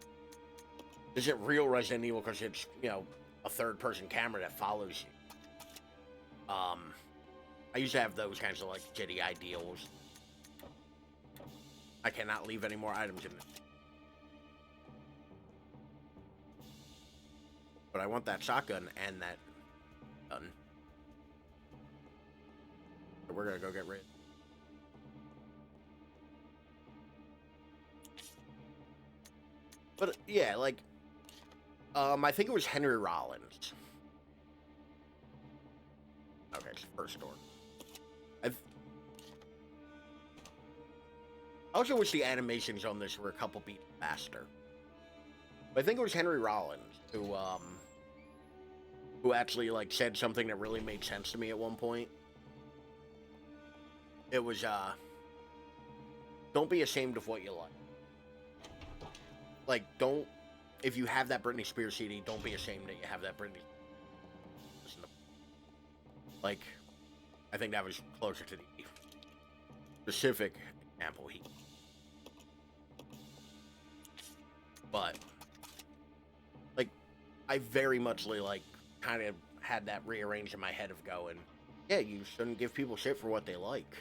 it isn't real Resident Evil because it's, you know, a third-person camera that follows you. I used to have those kinds of like shitty ideals. I cannot leave any more items in it. But I want that shotgun and that gun. So we're gonna go get rid. But yeah, like, I think it was Henry Rollins. Okay, it's the first door. I also wish the animations on this were a couple beats faster. But I think it was Henry Rollins who actually like said something that really made sense to me at one point. It was don't be ashamed of what you like. Like, don't, if you have that Britney Spears CD, don't be ashamed that you have that Britney. Like, I think that was closer to the specific example he. But, like, I very much like kind of had that rearranged in my head of going, yeah, you shouldn't give people shit for what they like.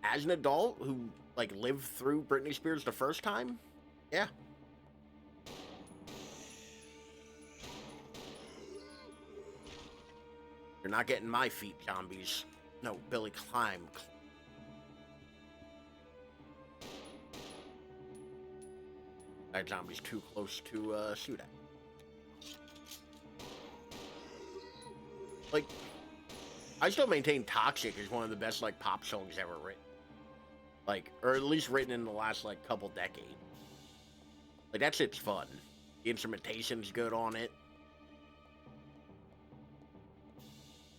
As an adult who like lived through Britney Spears the first time, yeah. You're not getting my feet, zombies. No, Billy, climb. That zombie's too close to shoot at. Like, I still maintain Toxic is one of the best like pop songs ever written. Like, or at least written in the last like couple decades. Like, that shit's fun. The instrumentation's good on it.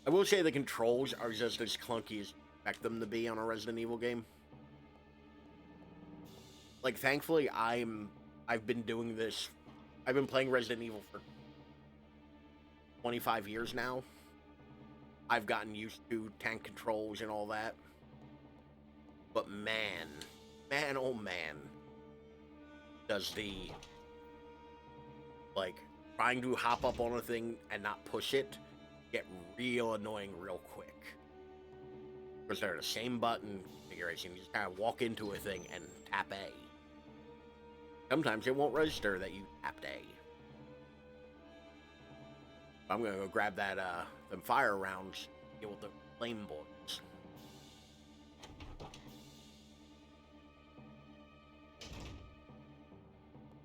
I will say the controls are just as clunky as I expect them to be on a Resident Evil game. Like, thankfully, I've been doing this. I've been playing Resident Evil for 25 years now. I've gotten used to tank controls and all that. But man, oh man, does the, like, trying to hop up on a thing and not push it get real annoying real quick. Because they're the same button configuration. You just kind of walk into a thing and tap A. Sometimes it won't register that you tapped A. I'm gonna go grab that, them fire rounds, deal with the flame boys.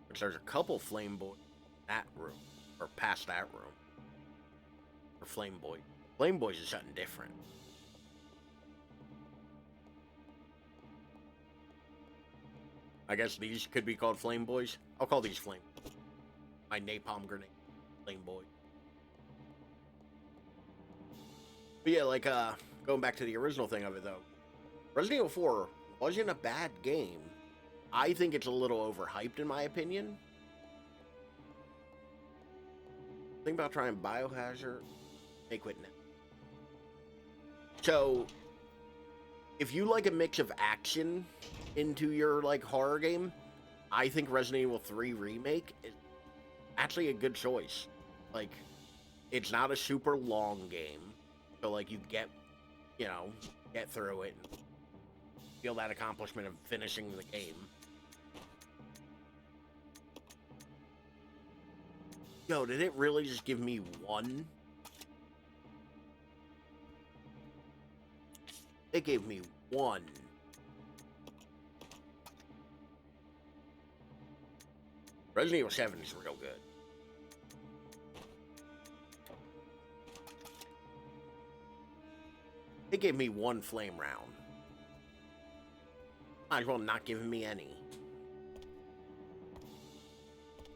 Which there's a couple flame boys in that room, or past that room. Or flame boy. Flame boys is something different. I guess these could be called flame boys. I'll call these flame. My napalm grenade, flame boy. But yeah, like, going back to the original thing of it, though. Resident Evil 4 wasn't a bad game. I think it's a little overhyped, in my opinion. Think about trying Biohazard. They quit now. So, if you like a mix of action into your, like, horror game, I think Resident Evil 3 Remake is actually a good choice. Like, it's not a super long game. So, like, you get, you know, get through it and feel that accomplishment of finishing the game. Yo, did it really just give me one? It gave me one. Resident Evil 7 is real good. It gave me one flame round. Might as well not giving me any.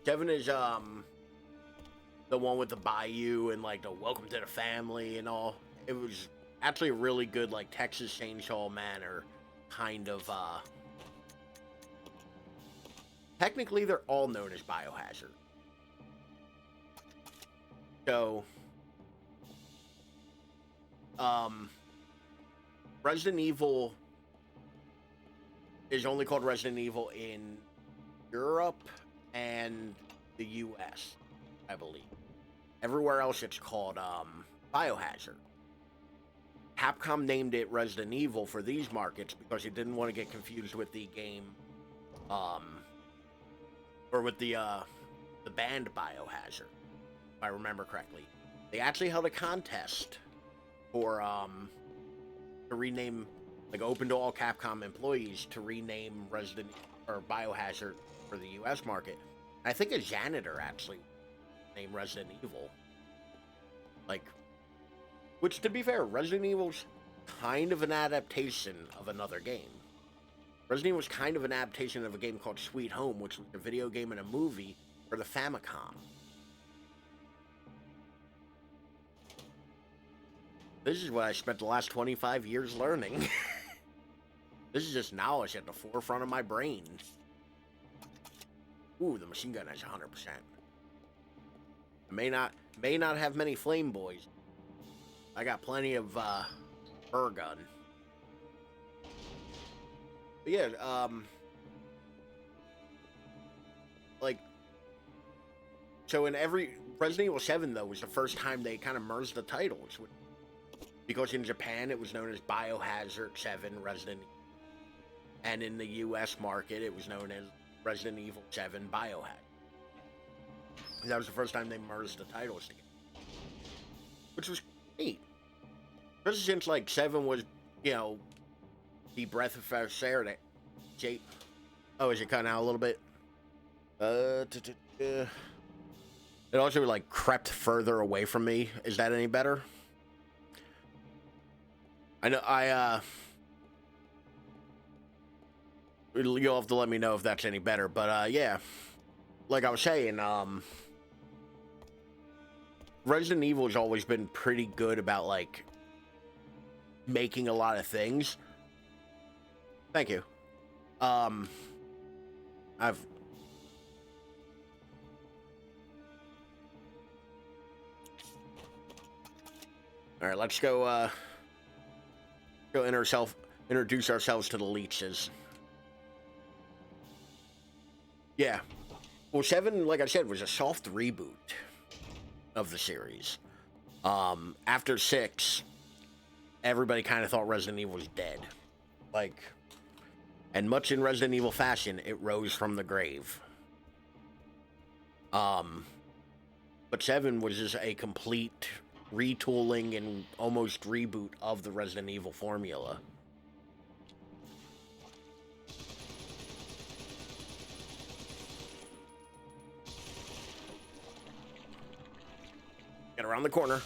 7 is, the one with the bayou and, like, the welcome to the family and all. It was actually a really good, like, Texas Chainsaw Manor kind of, technically, they're all known as Biohazard. So, Resident Evil is only called Resident Evil in Europe and the US. I believe. Everywhere else it's called Biohazard. Capcom named it Resident Evil for these markets because it didn't want to get confused with the game, or with the band Biohazard, if I remember correctly. They actually held a contest for to rename, like, open to all Capcom employees to rename Resident or Biohazard for the U.S. market. I think a janitor actually named Resident Evil. Like, which, to be fair, Resident Evil's kind of an adaptation of another game. Resident Evil was kind of an adaptation of a game called Sweet Home, which was a video game and a movie for the Famicom. This is what I spent the last 25 years learning. This is just knowledge at the forefront of my brain. Ooh, the machine gun has 100%. I may not have many flame boys. I got plenty of burr gun. But yeah, like, so in every Resident Evil 7 though was the first time they kind of merged the titles, because in Japan it was known as Biohazard 7 Resident Evil, and in the US market it was known as Resident Evil 7 Biohazard. That was the first time they merged the titles together, which was neat. Especially since, like, 7 was, you know, the breath of fresh air that Jake. Oh, is it cutting out a little bit? It also, like, crept further away from me. Is that any better? I know, you'll have to let me know if that's any better, but, yeah. Like I was saying, Resident Evil has always been pretty good about, like, making a lot of things. Thank you. Alright, let's go, introduce ourselves to the leeches. Yeah. Well, 7, like I said, was a soft reboot of the series. After 6, everybody kind of thought Resident Evil was dead. Like, and much in Resident Evil fashion, it rose from the grave. But 7 was just a complete retooling and almost reboot of the Resident Evil formula. Get around the corner.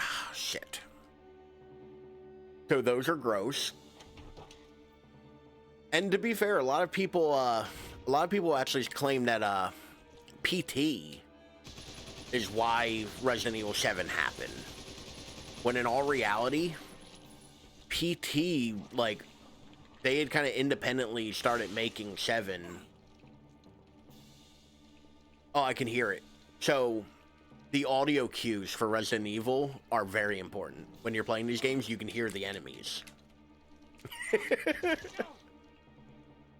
Ah, shit. So those are gross. And to be fair, a lot of people actually claim that PT is why Resident Evil 7 happened. When in all reality, PT, like, they had kind of independently started making 7. Oh, I can hear it. So the audio cues for Resident Evil are very important. When you're playing these games, you can hear the enemies.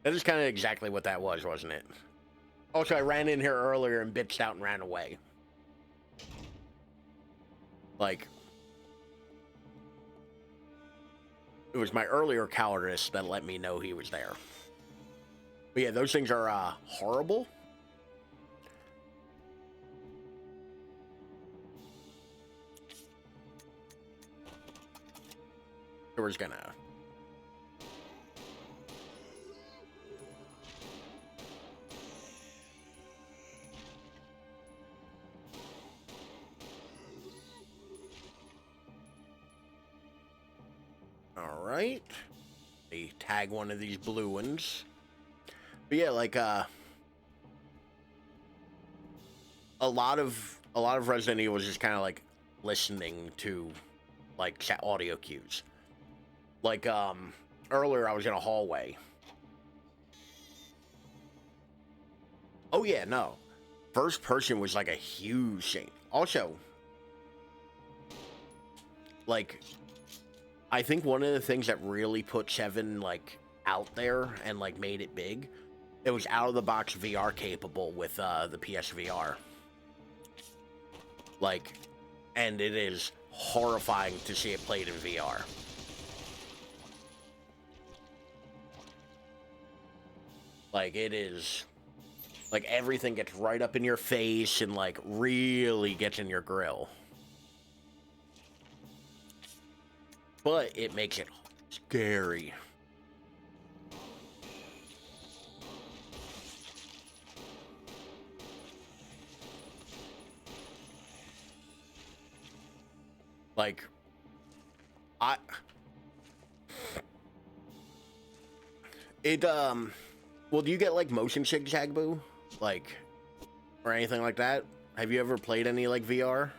That is kind of exactly what that was, wasn't it? Also, I ran in here earlier and bitched out and ran away. Like, it was my earlier cowardice that let me know he was there. But yeah, those things are horrible. So we're just gonna... Alright. They tag one of these blue ones. But yeah, like, a lot of Resident Evil is just kind of like listening to, like, audio cues. Like, earlier I was in a hallway. Oh yeah, no. First person was like a huge thing. Also, like, I think one of the things that really put 7, like, out there and, like, made it big, it was out of the box VR capable with the PSVR. Like, and it is horrifying to see it played in VR. Like, it is, like, everything gets right up in your face and, like, really gets in your grill. But it makes it scary. Like, well, do you get, like, motion sick, Boo? Like, or anything like that? Have you ever played any, like, VR?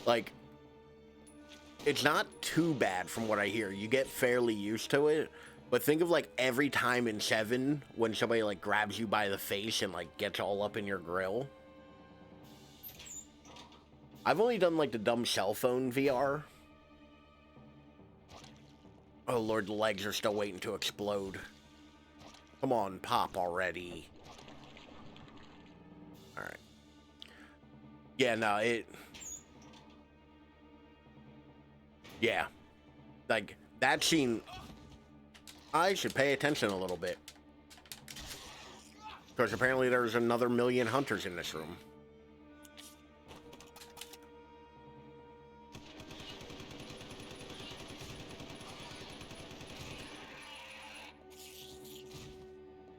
Like, it's not too bad from what I hear. You get fairly used to it. But think of, like, every time in 7 when somebody, like, grabs you by the face and, like, gets all up in your grill. I've only done, like, the dumb cell phone VR. Oh, Lord, the legs are still waiting to explode. Come on, pop already. Alright. Yeah, no, yeah. Like, that scene... I should pay attention a little bit. Because apparently there's another million hunters in this room.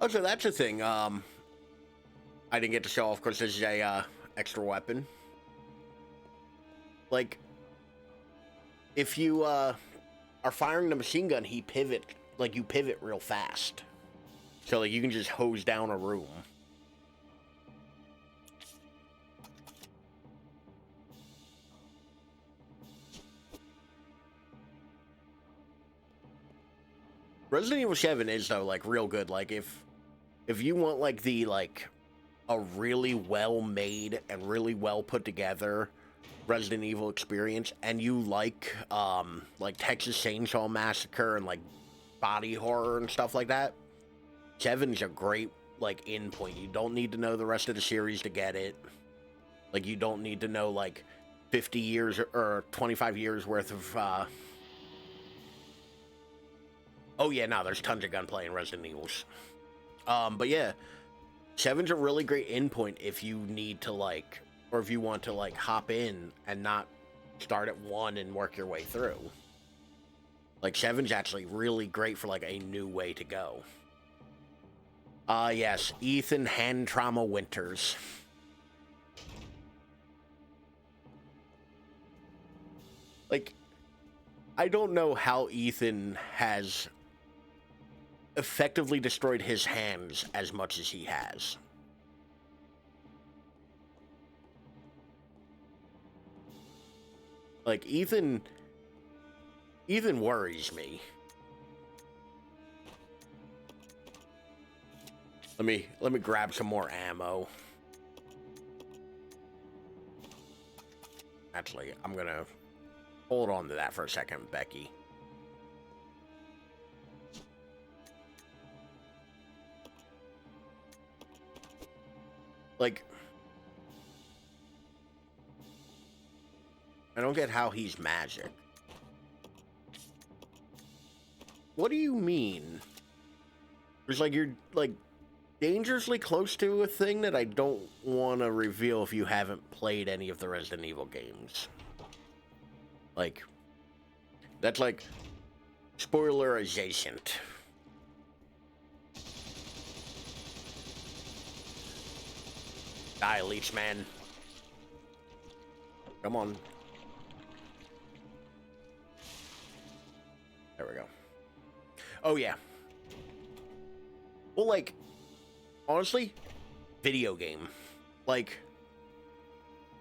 Oh, so that's a thing. I didn't get to show off because this is a extra weapon. Like, if you are firing the machine gun, he pivot. Like, you pivot real fast. So, like, you can just hose down a room. Resident Evil 7 is, though, like, real good. Like, if you want, like, a really well-made and really well-put-together Resident Evil experience, and you like Texas Chainsaw Massacre and, like, body horror and stuff like that, 7's a great, like, endpoint. You don't need to know the rest of the series to get it. Like, you don't need to know, like, 50 years or 25 years worth of, Oh, yeah, no, there's tons of gunplay in Resident Evils. But yeah, 7's a really great endpoint if you need to, like, or if you want to, like, hop in and not start at 1 and work your way through. Like, 7's actually really great for, like, a new way to go. Yes, Ethan Hand Trauma Winters. Like, I don't know how Ethan has effectively destroyed his hands as much as he has. Like, Ethan worries me. Let me grab some more ammo. Actually, I'm gonna hold on to that for a second, Becky. Like, I don't get how he's magic. What do you mean? It's like you're, like, dangerously close to a thing that I don't want to reveal if you haven't played any of the Resident Evil games. Like, that's, like, spoiler adjacent. Die, Leech Man. Come on. There we go. Oh, yeah. Well, like, honestly, video game. Like,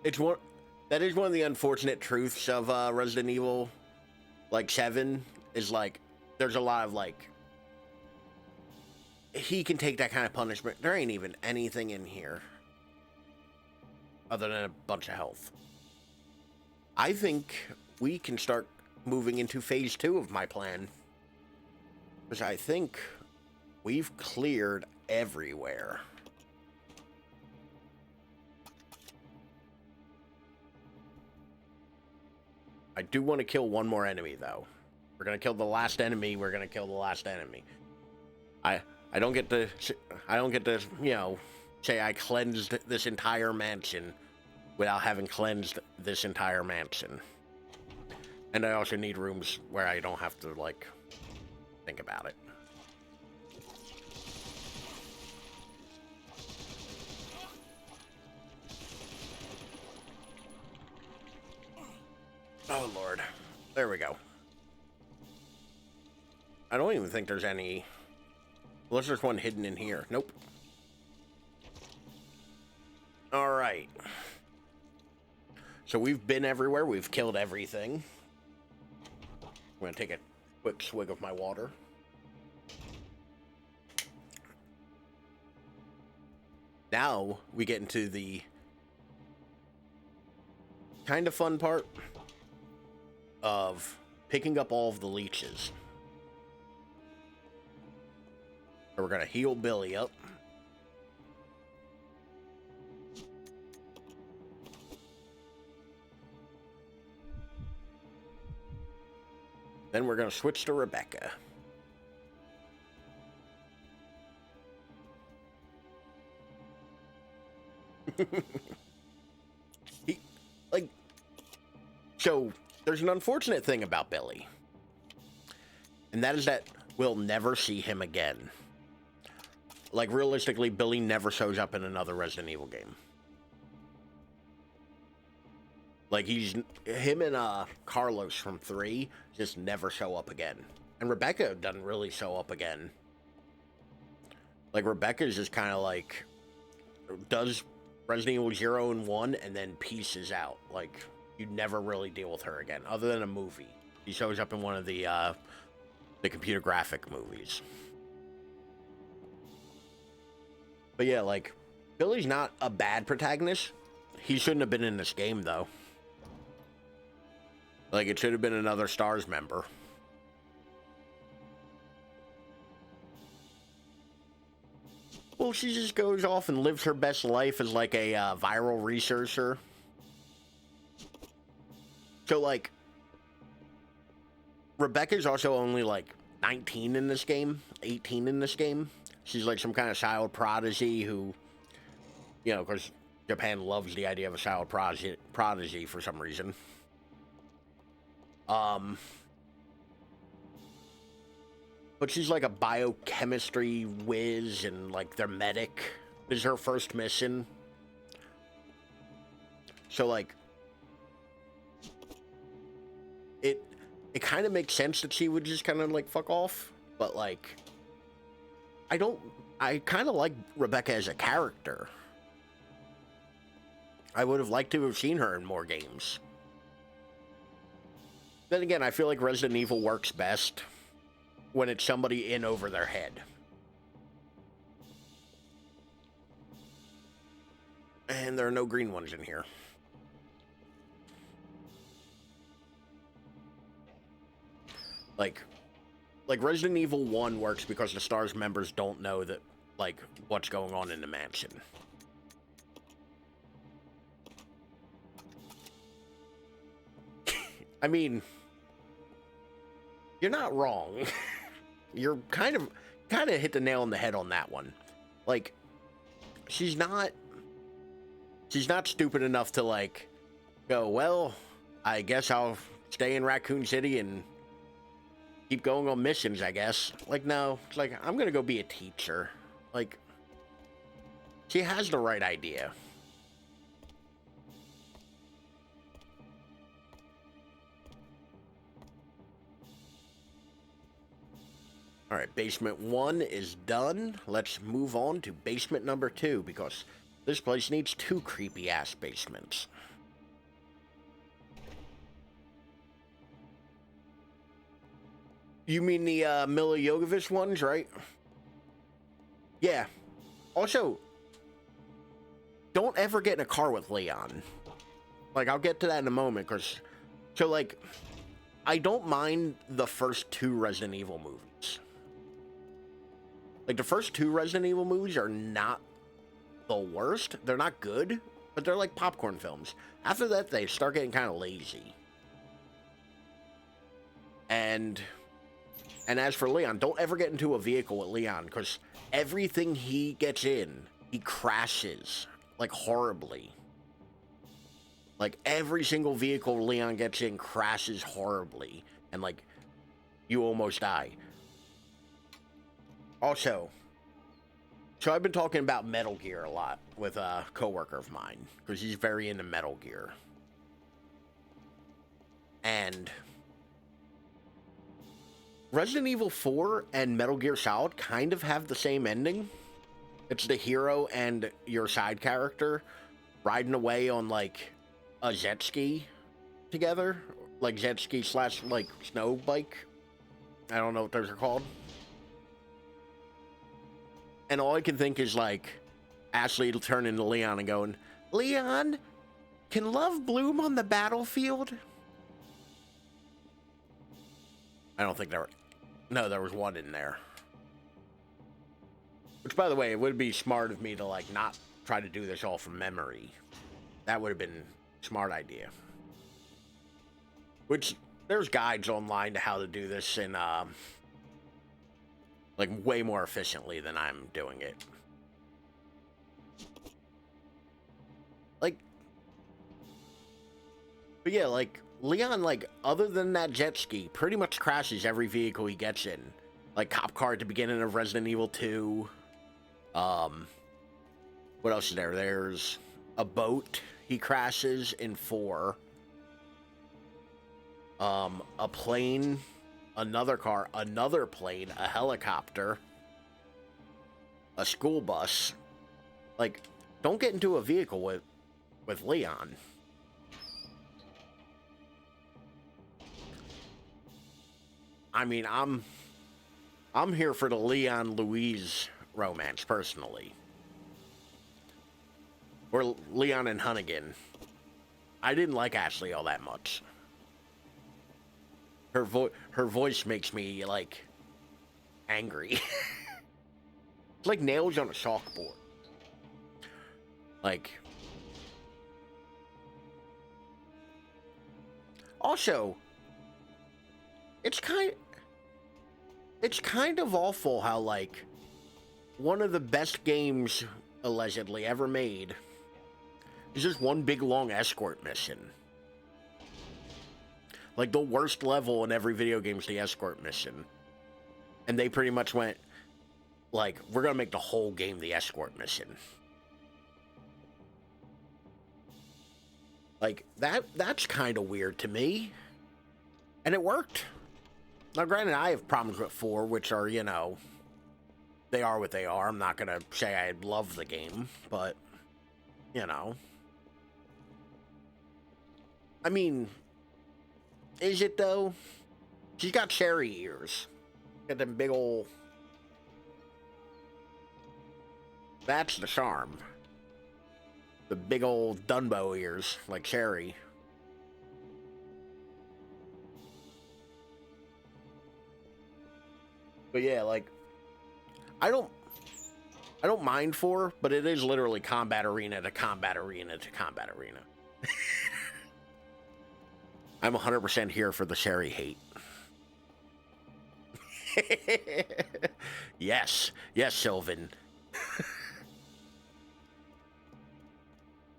that is one of the unfortunate truths of Resident Evil, like, 7, is, like, there's a lot of, like, he can take that kind of punishment. There ain't even anything in here other than a bunch of health. I think we can start moving into phase 2 of my plan, because I think we've cleared everywhere. I do want to kill one more enemy, though. We're gonna kill the last enemy. We're gonna kill the last enemy. I don't get to, you know, say I cleansed this entire mansion without having cleansed this entire mansion. And I also need rooms where I don't have to, like, think about it. Oh, Lord. There we go. I don't even think there's any... Unless there's one hidden in here. Nope. Alright. So we've been everywhere. We've killed everything. I'm going to take a quick swig of my water. Now we get into the kind of fun part of picking up all of the leeches. So we're going to heal Billy up. Then we're going to switch to Rebecca. So, there's an unfortunate thing about Billy. And that is that we'll never see him again. Like, realistically, Billy never shows up in another Resident Evil game. Like, him and Carlos from 3 just never show up again. And Rebecca doesn't really show up again. Like, Rebecca's just kind of like, does Resident Evil 0 and 1 and then pieces out. Like, you never really deal with her again, other than a movie. He shows up in one of the computer graphic movies. But yeah, like, Billy's not a bad protagonist. He shouldn't have been in this game, though. Like, it should have been another STARS member. Well, she just goes off and lives her best life as, like, a viral researcher. So, like, Rebecca's also only, like, 19 in this game, 18 in this game. She's, like, some kind of child prodigy who, you know, because Japan loves the idea of a child prodigy for some reason. But she's like a biochemistry whiz, and like their medic. This is her first mission. So like, it kind of makes sense that she would just kind of like fuck off. But like, I kind of like Rebecca as a character. I would have liked to have seen her in more games. Then again, I feel like Resident Evil works best when it's somebody in over their head. And there are no green ones in here. Like Resident Evil 1 works because the STARS members don't know that, like, what's going on in the mansion. I mean, you're not wrong. You're kind of hit the nail on the head on that one. Like, she's not stupid enough to, like, go, well, I guess I'll stay in Raccoon City and keep going on missions, I guess. Like, no, it's like, I'm gonna go be a teacher. Like, she has the right idea. Alright, basement 1 is done. Let's move on to basement number 2, because this place needs 2 creepy-ass basements. You mean the Mila Jovovich ones, right? Yeah. Also, don't ever get in a car with Leon. Like, I'll get to that in a moment, because... So, like, I don't mind the first 2 Resident Evil movies. Like, the first two Resident Evil movies are not the worst. They're not good, but they're like popcorn films. After that, they start getting kind of lazy. And as for Leon, don't ever get into a vehicle with Leon, because everything he gets in, he crashes, like, horribly. Like, every single vehicle Leon gets in crashes horribly, and, like, you almost die. Also, so I've been talking about Metal Gear a lot with a coworker of mine, because he's very into Metal Gear. And Resident Evil 4 and Metal Gear Solid kind of have the same ending. It's the hero and your side character riding away on, like, a jet ski together. Like, jet ski slash, like, snow bike. I don't know what those are called. And all I can think is, like, Ashley will turn into Leon and going, Leon, can love bloom on the battlefield? I don't think there were... No, there was one in there. Which, by the way, it would be smart of me to, like, not try to do this all from memory. That would have been a smart idea. Which, there's guides online to how to do this in, like, way more efficiently than I'm doing it. Like... But yeah, like, Leon, like, other than that jet ski, pretty much crashes every vehicle he gets in. Like, cop car at the beginning of Resident Evil 2. What else is there? There's a boat he crashes in 4. A plane, another car, another plane, a helicopter, a school bus. Like, don't get into a vehicle with Leon. I mean, I'm here for the Leon Louise romance, personally. Or Leon and Hunnigan. I didn't like Ashley all that much. Her voice makes me, like, angry. It's like nails on a chalkboard. Like... Also... It's kind of awful how, like, one of the best games, allegedly, ever made is just one big, long escort mission. Like, the worst level in every video game is the escort mission. And they pretty much went, like, we're gonna make the whole game the escort mission. Like, that's kind of weird to me. And it worked. Now, granted, I have problems with 4, which are, you know, they are what they are. I'm not going to say I love the game, but, you know. I mean, is it, though? She's got cherry ears. Got them big ol'... That's the charm. The big old Dunbo ears, like Cherry. But yeah, like, I don't mind 4, but it is literally combat arena to combat arena to combat arena. I'm 100% here for the Sherry hate. Yes, Sylvan.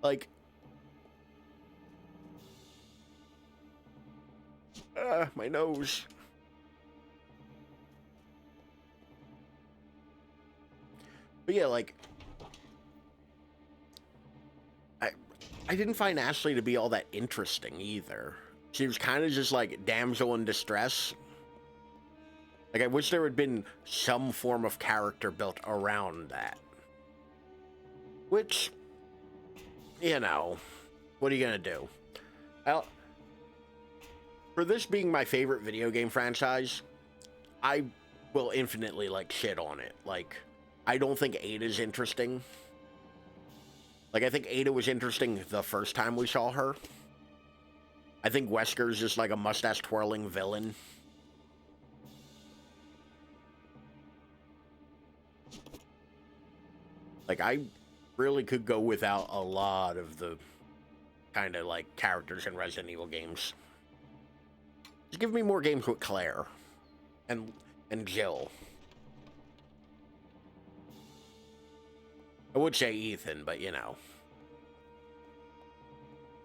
Like, my nose. But yeah, like, I didn't find Ashley to be all that interesting either. She was kind of just like damsel in distress. Like, I wish there had been some form of character built around that. Which, you know, what are you gonna do? For this being my favorite video game franchise, I will infinitely, like, shit on it. Like, I don't think Ada's interesting. Like, I think Ada was interesting the first time we saw her. I think Wesker's just like a mustache-twirling villain. Like, I really could go without a lot of the kind of, like, characters in Resident Evil games. Just give me more games with Claire. And Jill. I would say Ethan, but, you know.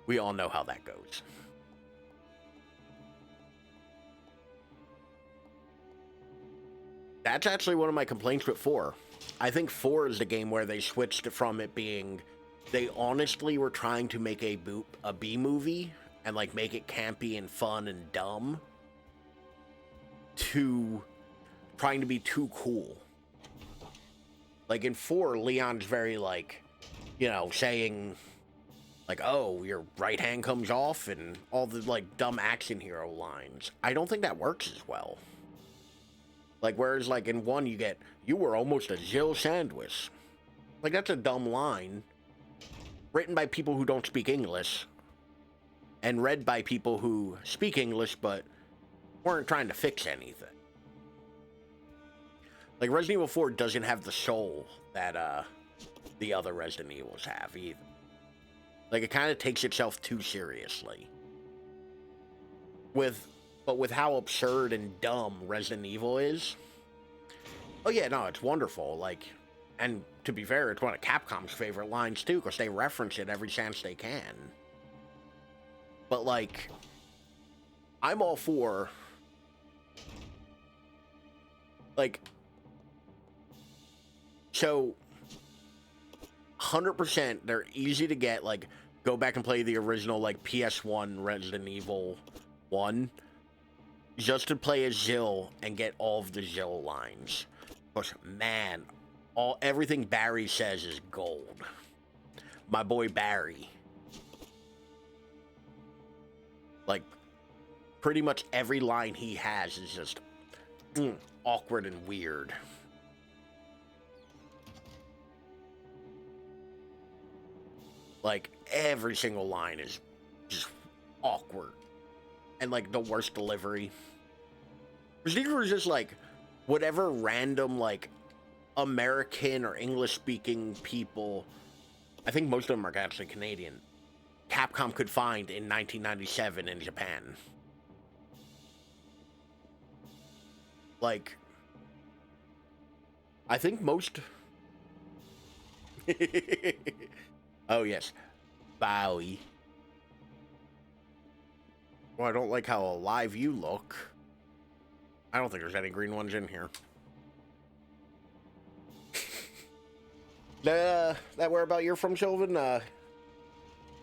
We all know how that goes. That's actually one of my complaints with 4. I think 4 is the game where they switched from it being... They honestly were trying to make a B movie and, like, make it campy and fun and dumb to trying to be too cool. Like, in 4, Leon's very, like, you know, saying... Like, oh, your right hand comes off and all the, like, dumb action hero lines. I don't think that works as well. Like, whereas, like, in 1 you get, you were almost a Jill sandwich. Like, that's a dumb line. Written by people who don't speak English. And read by people who speak English, but weren't trying to fix anything. Like, Resident Evil 4 doesn't have the soul that, the other Resident Evils have, either. Like, it kind of takes itself too seriously. But with how absurd and dumb Resident Evil is... Oh yeah, no, it's wonderful. Like, and to be fair, it's one of Capcom's favorite lines, too, because they reference it every chance they can. But, like, I'm all for... Like... So... 100%, they're easy to get, like, go back and play the original, like, PS1 Resident Evil 1, just to play as Jill and get all of the Jill lines. But, man, everything Barry says is gold. My boy Barry. Like, pretty much every line he has is just awkward and weird. Like, every single line is just awkward. And, like, the worst delivery. These were just, like, whatever random, like, American or English-speaking people, I think most of them are actually Canadian, Capcom could find in 1997 in Japan. Like, I think most... Oh, yes. Bowie. Well, I don't like how alive you look. I don't think there's any green ones in here. That where about you're from, Sylvan?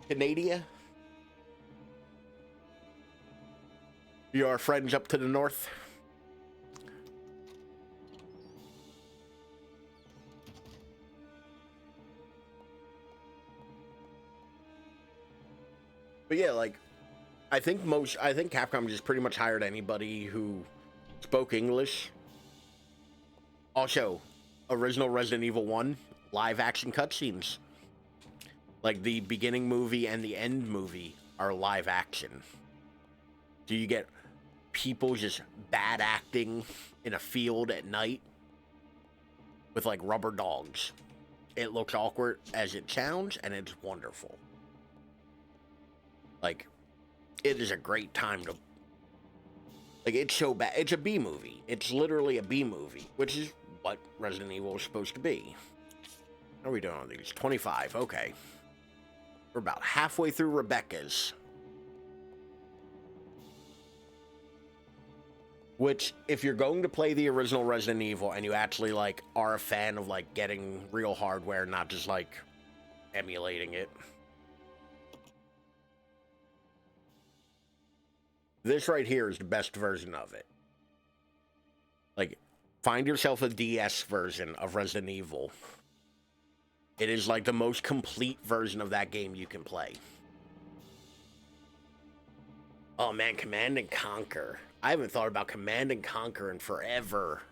Canada? Your friends up to the north? But yeah, like, I think Capcom just pretty much hired anybody who spoke English. Also, original Resident Evil 1, live action cutscenes. Like, the beginning movie and the end movie are live action. So you get people just bad acting in a field at night with, like, rubber dogs. It looks awkward as it sounds, and it's wonderful. Like, it is a great time to... Like, it's so bad. It's a B movie. It's literally a B movie, which is what Resident Evil is supposed to be. How are we doing on these? 25, okay. We're about halfway through Rebecca's. Which, if you're going to play the original Resident Evil and you actually, like, are a fan of, like, getting real hardware, not just, like, emulating it... This right here is the best version of it. Like, find yourself a DS version of Resident Evil. It is like the most complete version of that game you can play. Oh man, Command and Conquer. I haven't thought about Command and Conquer in forever.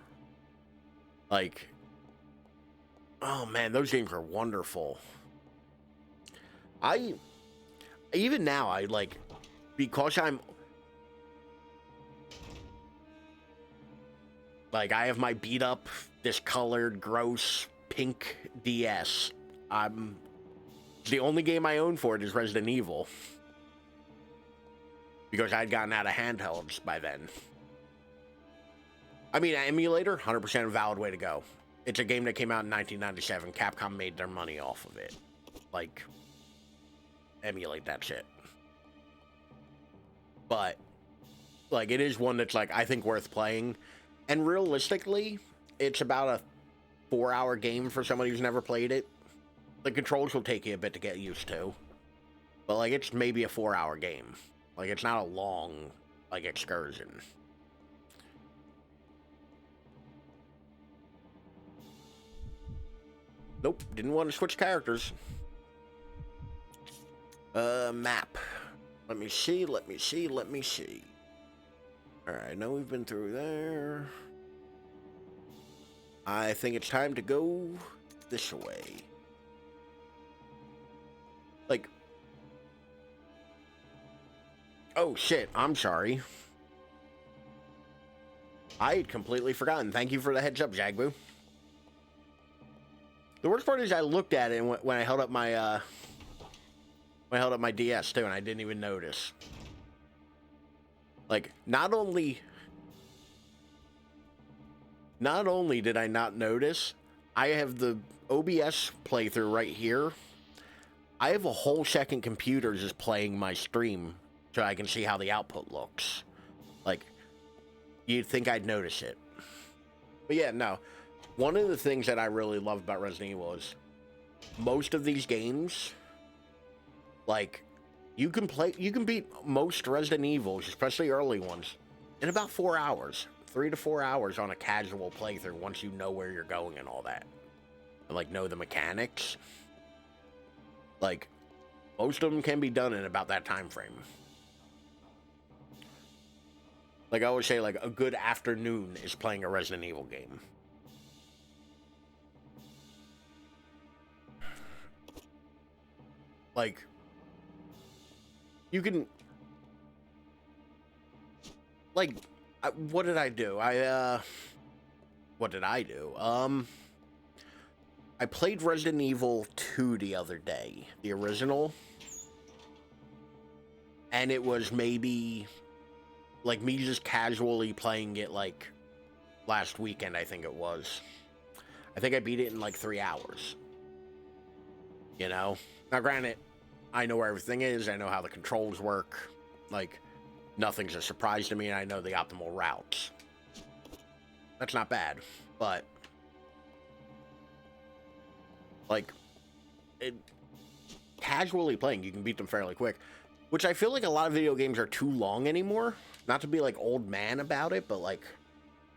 Like, oh man, those games are wonderful. Even now, I like, because I'm... Like, I have my beat-up, discolored, gross pink DS. The only game I own for it is Resident Evil. Because I'd gotten out of handhelds by then. I mean, emulator, 100% a valid way to go. It's a game that came out in 1997. Capcom made their money off of it. Like, emulate that shit. But, like, it is one that's, like, I think worth playing. And realistically, it's about a 4-hour game for somebody who's never played it. The controls will take you a bit to get used to. But, like, it's maybe a 4-hour game. Like, it's not a long, like, excursion. Nope, didn't want to switch characters. Map. Let me see. Alright, I know we've been through there. I think it's time to go this way. Like... Oh, shit, I'm sorry. I had completely forgotten. Thank you for the heads up, Jagboo. The worst part is I looked at it when I held up my DS too, and I didn't even notice. Like, not only did I not notice, I have the OBS playthrough right here. I have a whole second computer just playing my stream so I can see how the output looks. Like, you'd think I'd notice it. But yeah, no. One of the things that I really love about Resident Evil is most of these games, like, you can beat most Resident Evils, especially early ones, in about 4 hours. 3 to 4 hours on a casual playthrough once you know where you're going and all that. And, like, know the mechanics. Like, most of them can be done in about that time frame. Like, I always say, like, a good afternoon is playing a Resident Evil game. Like, you can, like, what did I do? What did I do? I played Resident Evil 2 the other day, the original, and it was maybe, like, me just casually playing it, like, last weekend, I think it was. I think I beat it in, like, 3 hours. You know? Now, granted, I know where everything is, I know how the controls work, like, nothing's a surprise to me, and I know the optimal routes. That's not bad, but, like, casually playing, you can beat them fairly quick, which I feel like a lot of video games are too long anymore. Not to be, like, old man about it, but, like,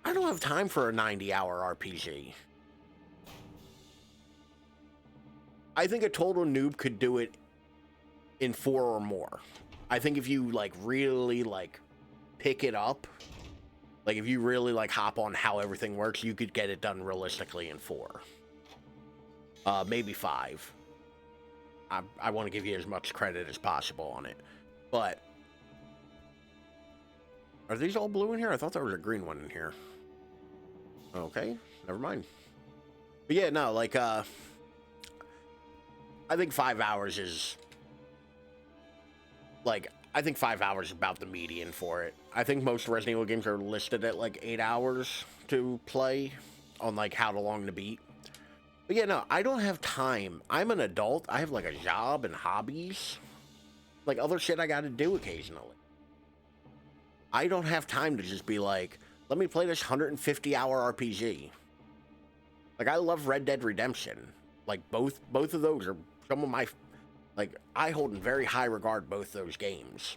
I don't have time for a 90-hour RPG. I think a total noob could do it in 4 or more. I think if you, like, really, like, pick it up, like, if you really, like, hop on how everything works, you could get it done realistically in 4. Maybe 5. I want to give you as much credit as possible on it. But, are these all blue in here? I thought there was a green one in here. Okay, never mind. But yeah, no, like, I think 5 hours is, like, I think 5 hours is about the median for it. I think most Resident Evil games are listed at, like, 8 hours to play on, like, how long to beat. But yeah, no, I don't have time. I'm an adult. I have, like, a job and hobbies. Like, other shit I gotta do occasionally. I don't have time to just be like, let me play this 150-hour RPG. Like, I love Red Dead Redemption. Like, both of those are some of my, like, I hold in very high regard both those games.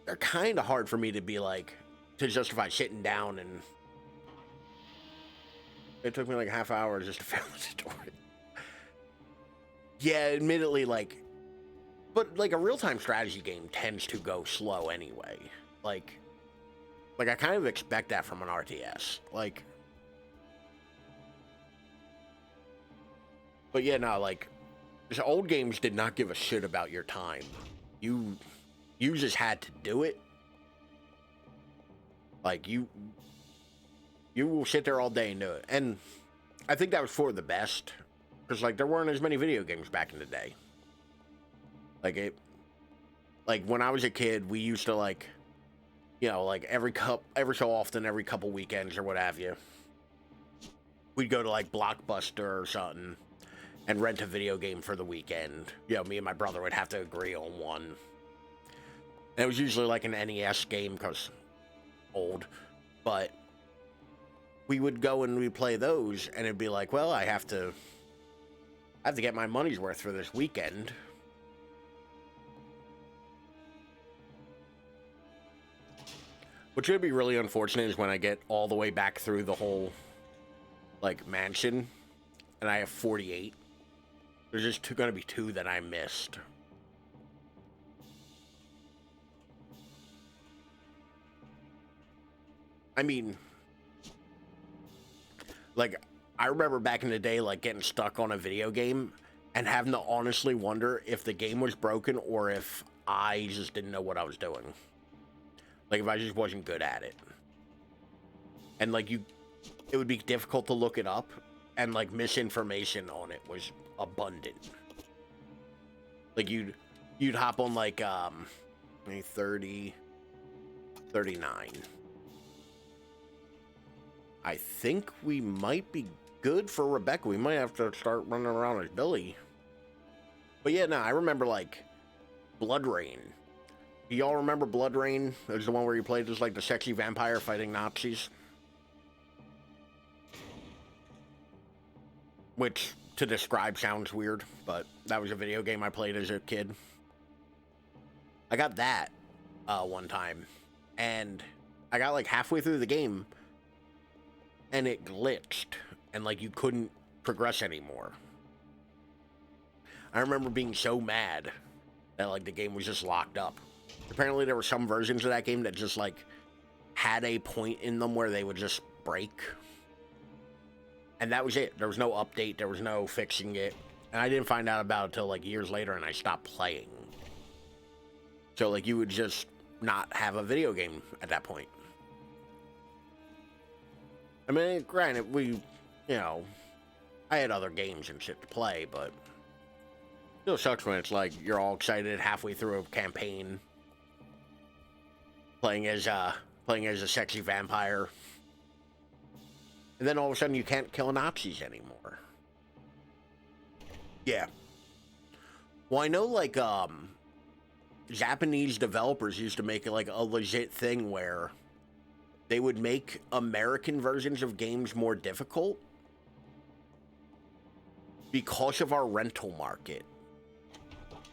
They're kind of hard for me to be, like, to justify sitting down, and it took me, like, a half hour just to finish the story. Yeah, admittedly, like, but, like, a real-time strategy game tends to go slow anyway. Like, I kind of expect that from an RTS. Like, but yeah, no, like, these old games did not give a shit about your time. You just had to do it. Like, You will sit there all day and do it. And I think that was for the best. Because, like, there weren't as many video games back in the day. Like, when I was a kid, we used to, like, you know, like, every so often, every couple weekends or what have you, we'd go to, like, Blockbuster or something and rent a video game for the weekend. You know, me and my brother would have to agree on one. And it was usually, like, an NES game, because old. But we would go and we'd play those, and it'd be like, well, I have to get my money's worth for this weekend. Which would be really unfortunate is when I get all the way back through the whole, like, mansion, and I have 48. There's just going to be 2 that I missed. I mean, like, I remember back in the day, like, getting stuck on a video game and having to honestly wonder if the game was broken or if I just didn't know what I was doing. Like, if I just wasn't good at it. And, like, it would be difficult to look it up, and, like, misinformation on it was abundant. Like, you'd hop on, like, 30, 39. I think we might be good for Rebecca. We might have to start running around as Billy. But yeah, no, I remember, like, Blood Rain. Do y'all remember Blood Rain? It was the one where you played as, like, the sexy vampire fighting Nazis. Which, to describe, sounds weird, but that was a video game I played as a kid. I got that one time, and I got, like, halfway through the game, and it glitched, and, like, you couldn't progress anymore. I remember being so mad that, like, the game was just locked up. Apparently there were some versions of that game that just, like, had a point in them where they would just break. And that was it. There was no update. There was no fixing it. And I didn't find out about it until, like, years later, and I stopped playing. So, like, you would just not have a video game at that point. I mean, granted, you know, I had other games and shit to play, but it still sucks when it's like you're all excited halfway through a campaign, playing as a sexy vampire, and then all of a sudden you can't kill Nazis anymore. Yeah. Well, I know, like, Japanese developers used to make, like, a legit thing where they would make American versions of games more difficult because of our rental market.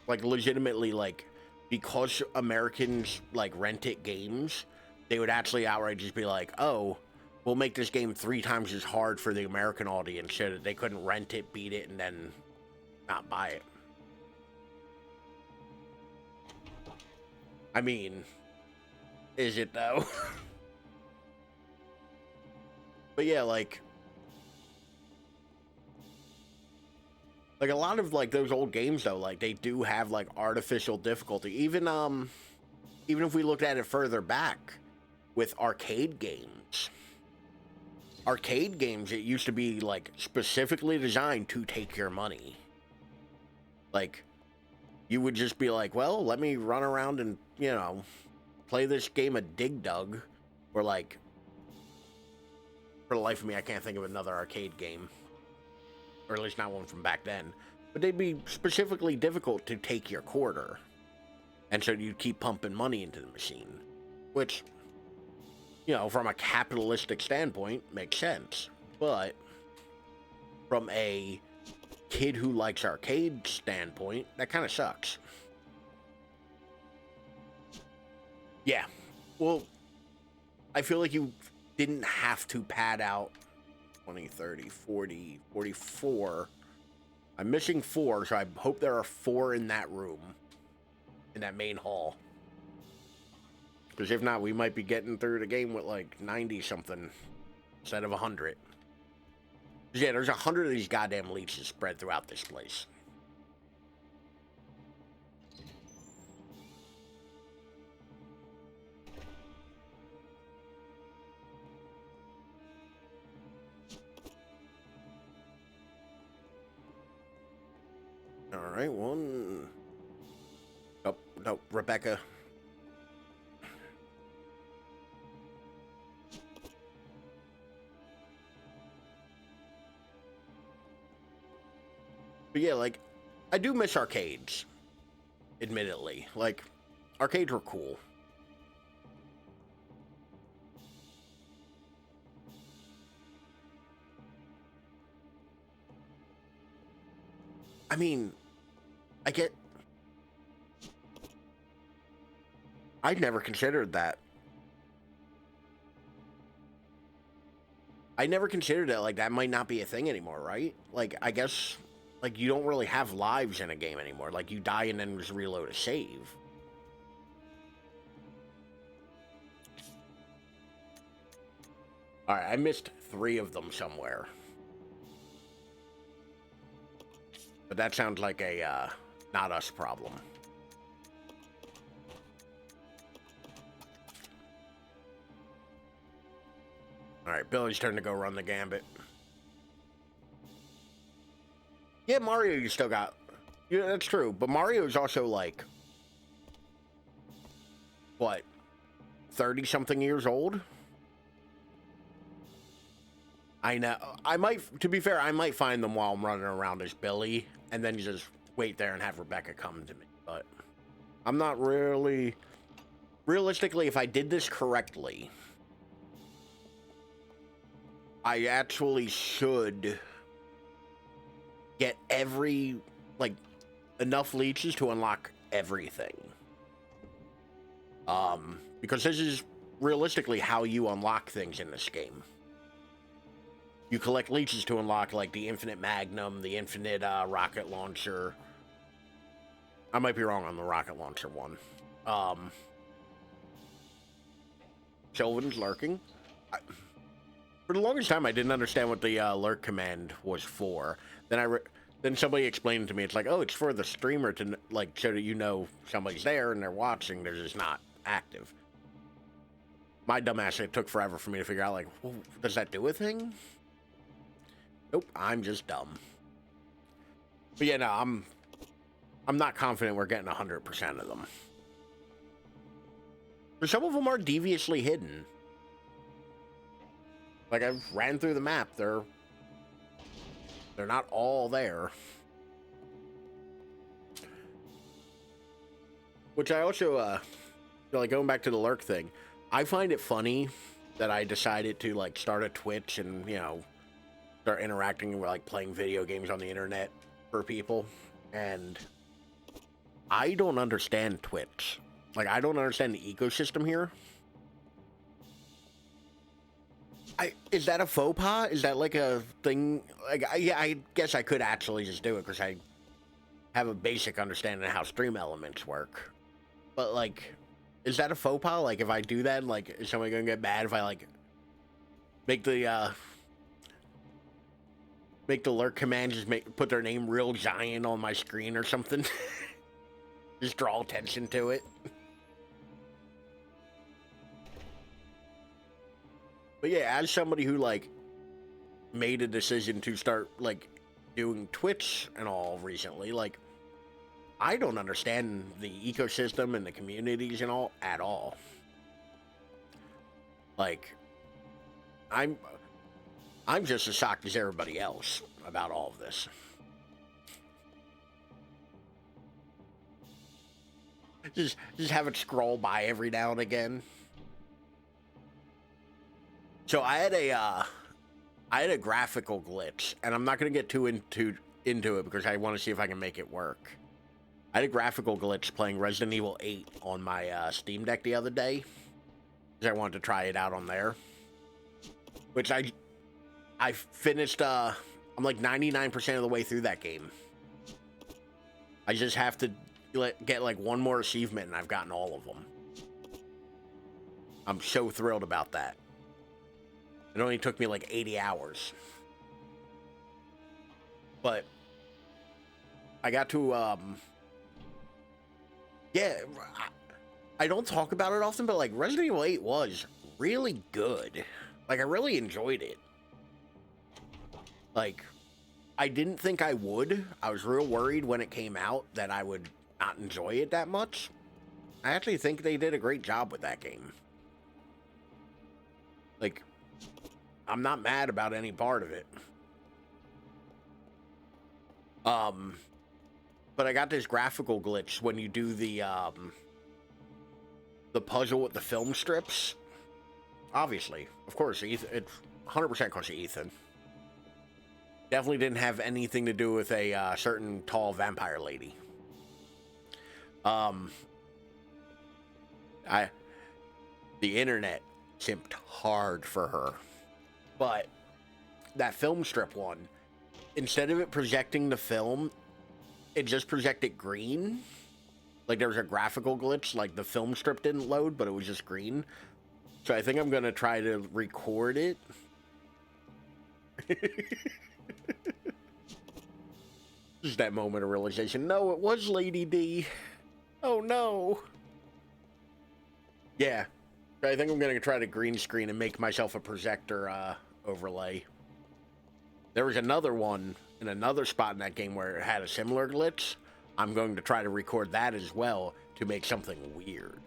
Like, legitimately, like, because Americans, like, rented games, they would actually outright just be like, oh, we'll make this game 3 times as hard for the American audience so that they couldn't rent it, beat it, and then not buy it. I mean, is it though? But yeah, like a lot of, like, those old games though, like, they do have, like, artificial difficulty. Even if we looked at it further back with arcade games. Arcade games, it used to be, like, specifically designed to take your money. Like, you would just be like, well, let me run around and, you know, play this game of Dig Dug, or, like, for the life of me, I can't think of another arcade game. Or at least not one from back then. But they'd be specifically difficult to take your quarter. And so you'd keep pumping money into the machine. Which, you know, from a capitalistic standpoint, makes sense. But from a kid who likes arcade standpoint, that kind of sucks. Yeah. Well, I feel like you didn't have to pad out 20, 30, 40, 44. I'm missing 4, so I hope there are 4 in that room. In that main hall. Because if not, we might be getting through the game with, like, 90-something instead of 100. Yeah, there's 100 of these goddamn leeches spread throughout this place. Alright, one. Nope, nope, Rebecca. But yeah, like, I do miss arcades. Admittedly. Like, arcades were cool. I mean, I'd never considered that. I never considered it, like, that might not be a thing anymore, right? Like, I guess, like, you don't really have lives in a game anymore. Like, you die and then just reload a save. Alright, I missed 3 of them somewhere. But that sounds like a, not us problem. Alright, Billy's turn to go run the gambit. Yeah, Mario you still got. Yeah, that's true. But Mario's also like, what, 30-something years old? I know. I might, to be fair, I might find them while I'm running around as Billy, and then just wait there and have Rebecca come to me. But I'm not really... Realistically, if I did this correctly, I actually should get enough leeches to unlock everything. Because this is realistically how you unlock things in this game. You collect leeches to unlock, like, the infinite magnum, the infinite rocket launcher. I might be wrong on the rocket launcher one. Sylvan's lurking. For the longest time, I didn't understand what the lurk command was for. Then somebody explained to me, it's like, oh, it's for the streamer to, like, so that you know somebody's there and they're watching, they're just not active. My dumbass, it took forever for me to figure out, like, well, does that do a thing? Nope, I'm just dumb. But yeah, no, I'm not confident we're getting 100% of them. But some of them are deviously hidden. Like, I ran through the map, they're not all there. Which I also, like, going back to the lurk thing, I find it funny that I decided to, like, start a Twitch and, you know, start interacting with, like, playing video games on the internet for people, and I don't understand Twitch. Like, I don't understand the ecosystem here. Is that a faux pas? Is that like a thing? Like, I guess I could actually just do it because I have a basic understanding of how stream elements work. But, like, is that a faux pas? Like, if I do that, like, is somebody gonna get mad if I, like, make the lurk command just put their name real giant on my screen or something? Just draw attention to it. But yeah, as somebody who, like, made a decision to start, like, doing Twitch and all recently, like, I don't understand the ecosystem and the communities and all at all. Like, I'm just as shocked as everybody else about all of this. Just have it scroll by every now and again. So I had a graphical glitch, and I'm not gonna get too into it because I want to see if I can make it work. I had a graphical glitch playing Resident Evil 8 on my Steam Deck the other day, because I wanted to try it out on there. Which I finished. I'm like 99% of the way through that game. I just have to get like one more achievement, and I've gotten all of them. I'm so thrilled about that. It only took me like 80 hours. But I got to, yeah, I don't talk about it often, but like Resident Evil 8 was really good. Like, I really enjoyed it. Like, I didn't think I would. I was real worried when it came out that I would not enjoy it that much. I actually think they did a great job with that game. Like, I'm not mad about any part of it. But I got this graphical glitch when you do the puzzle with the film strips. Obviously, of course, Ethan, it's 100% because of Ethan. Definitely didn't have anything to do with a certain tall vampire lady. The internet simped hard for her. But that film strip one, instead of it projecting the film, it just projected green. Like there was a graphical glitch, like the film strip didn't load, but it was just green. So I think I'm gonna try to record it. Just that moment of realization. No, it was Lady D. Oh no. Yeah. I think I'm gonna try to green screen and make myself a projector overlay. There was another one in another spot in that game where it had a similar glitch. I'm going to try to record that as well to make something weird.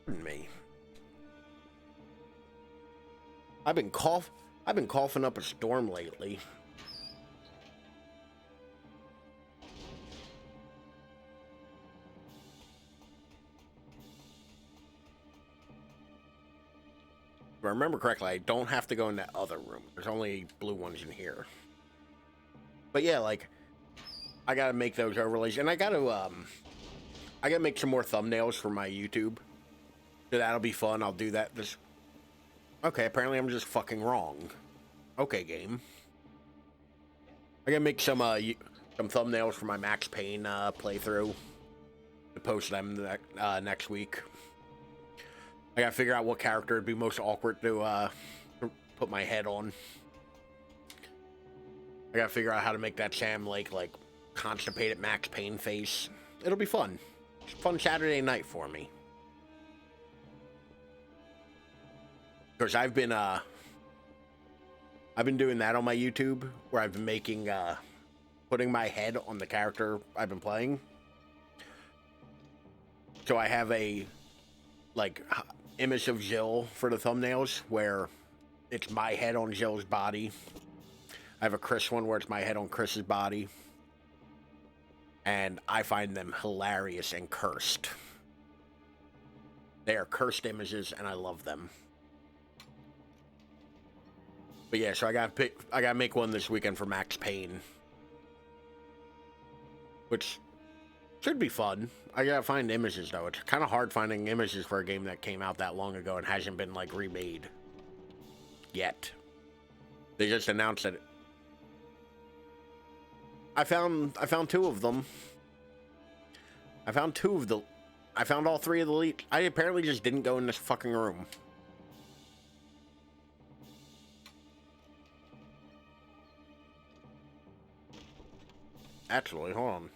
Pardon me. I've been coughing up a storm lately. If I remember correctly, I don't have to go in that other room. There's only blue ones in here. But yeah, like, I gotta make those overlays, and I gotta make some more thumbnails for my YouTube. So that'll be fun. I'll do that. Okay, apparently I'm just fucking wrong. Okay, game. I gotta make some thumbnails for my Max Payne playthrough to post them next week. I gotta figure out what character would be most awkward to put my head on. I gotta figure out how to make that Sam Lake, like, constipated Max Payne face. It'll be fun. It's a fun Saturday night for me. Because I've been doing that on my YouTube, where I've been making, putting my head on the character I've been playing. So I have a, like, image of Jill for the thumbnails, where it's my head on Jill's body. I have a Chris one where it's my head on Chris's body. And I find them hilarious and cursed. They are cursed images, and I love them. But yeah, so I gotta make one this weekend for Max Payne, which should be fun. I gotta find images though. It's kind of hard finding images for a game that came out that long ago and hasn't been like remade yet. They just announced it. I found two of them. I found all three of the leaks. I apparently just didn't go in this fucking room. Actually, hold on.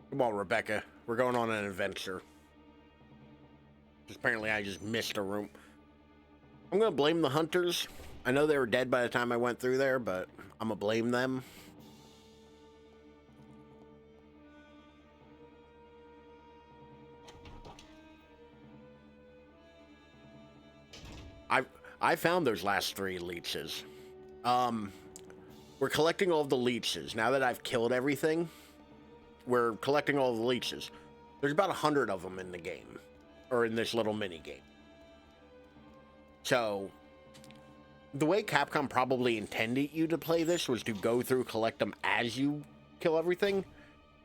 Come on, Rebecca. We're going on an adventure. Apparently, I just missed a room. I'm gonna blame the hunters. I know they were dead by the time I went through there, but I'm gonna blame them. I found those last 3 leeches. We're collecting all the leeches. Now that I've killed everything, we're collecting all the leeches. There's about 100 of them in the game, or in this little mini game. So, the way Capcom probably intended you to play this was to go through, collect them as you kill everything.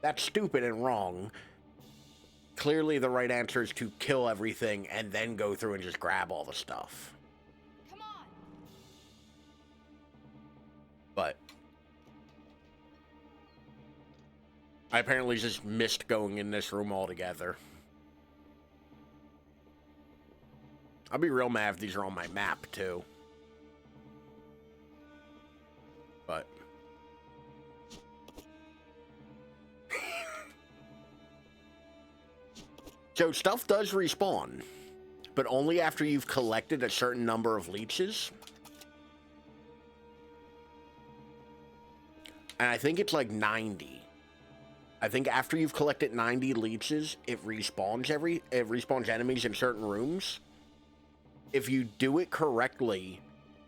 That's stupid and wrong. Clearly, the right answer is to kill everything and then go through and just grab all the stuff. Come on. But I apparently just missed going in this room altogether. I'll be real mad if these are on my map, too. But So stuff does respawn, but only after you've collected a certain number of leeches. And I think it's like 90. I think after you've collected 90 leeches, it respawns enemies in certain rooms. If you do it correctly,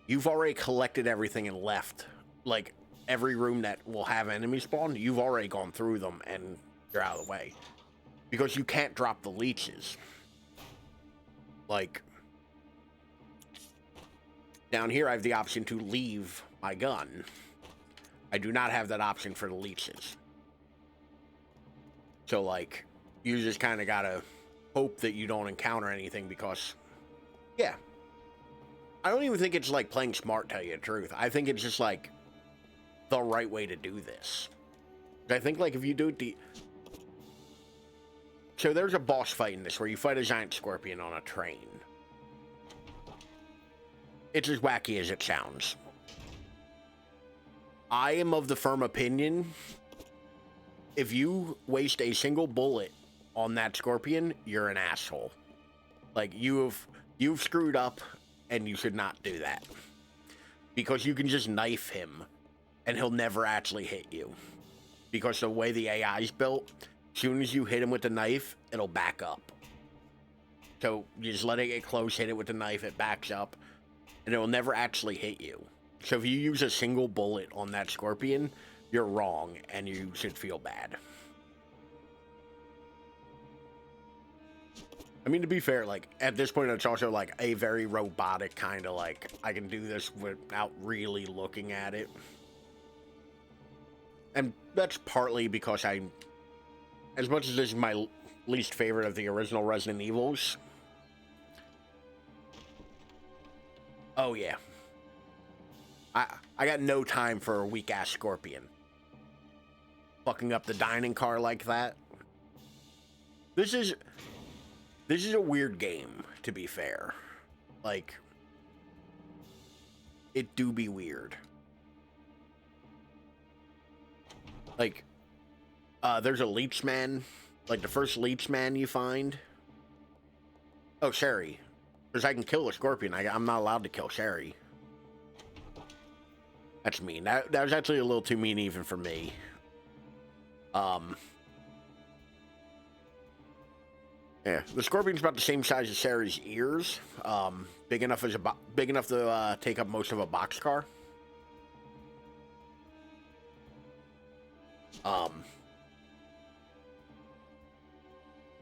you've already collected everything and left. Like, every room that will have enemy spawn, you've already gone through them and you're out of the way. Because you can't drop the leeches. Like, down here I have the option to leave my gun. I do not have that option for the leeches. So, like, you just kind of gotta hope that you don't encounter anything because, yeah. I don't even think it's, like, playing smart, tell you the truth. I think it's just, like, the right way to do this. I think, like, if you do it So there's a boss fight in this where you fight a giant scorpion on a train. It's as wacky as it sounds. I am of the firm opinion, if you waste a single bullet on that scorpion, you're an asshole. Like, you've screwed up, and you should not do that. Because you can just knife him, and he'll never actually hit you. Because the way the AI is built, as soon as you hit him with the knife, it'll back up. So, you just let it get close, hit it with the knife, it backs up, and it will never actually hit you. So if you use a single bullet on that scorpion, you're wrong, and you should feel bad. I mean, to be fair, like, at this point, it's also, like, a very robotic kind of, like, I can do this without really looking at it. And that's partly because as much as this is my least favorite of the original Resident Evils. Oh, yeah. I got no time for a weak-ass scorpion. Fucking up the dining car like that. This is a weird game, to be fair. Like, it do be weird. Like, there's a leech man. Like, the first leech man you find. Oh, Sherry. Because I can kill a scorpion. I'm not allowed to kill Sherry. That's mean. That was actually a little too mean even for me. Yeah, the scorpion's about the same size as Sherry's ears. Big enough to take up most of a boxcar.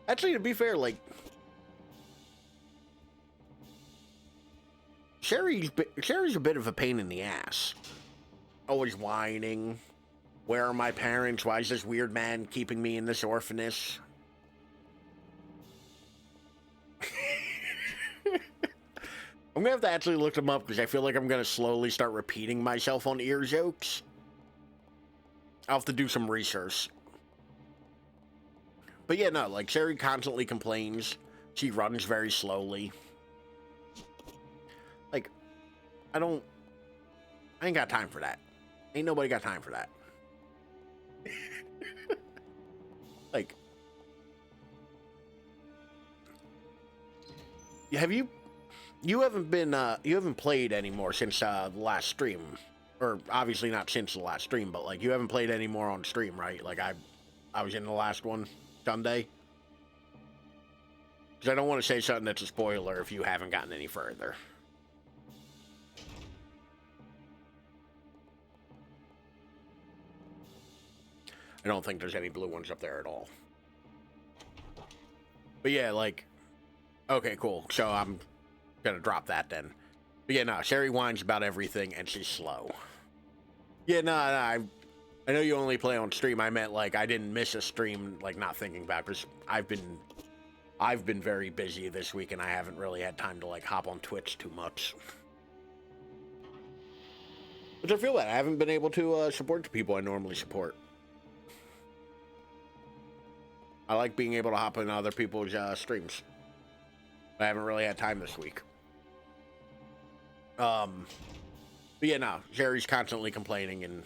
Actually, to be fair, like, Sherry's a bit of a pain in the ass. Always whining. Where are my parents? Why is this weird man keeping me in this orphanage? I'm gonna have to actually look them up because I feel like I'm gonna slowly start repeating myself on ear jokes. I'll have to do some research. But yeah, no, like, Sherry constantly complains. She runs very slowly. Like, I ain't got time for that. Ain't nobody got time for that. Like, you haven't played anymore since the last stream, or obviously not since the last stream, but like, you haven't played anymore on stream, right? Like, I was in the last one Sunday, because I don't want to say something that's a spoiler if you haven't gotten any further. I don't think there's any blue ones up there at all. But yeah, like, okay, cool. So I'm gonna drop that then. But yeah, no, Sherry whines about everything, and she's slow. Yeah, no, I know you only play on stream. I meant, like, I didn't miss a stream, like, not thinking about it, because I've been very busy this week, and I haven't really had time to, like, hop on Twitch too much. Which I feel bad. I haven't been able to support the people I normally support. I like being able to hop in other people's streams. I haven't really had time this week. But yeah, no, Sherry's constantly complaining, and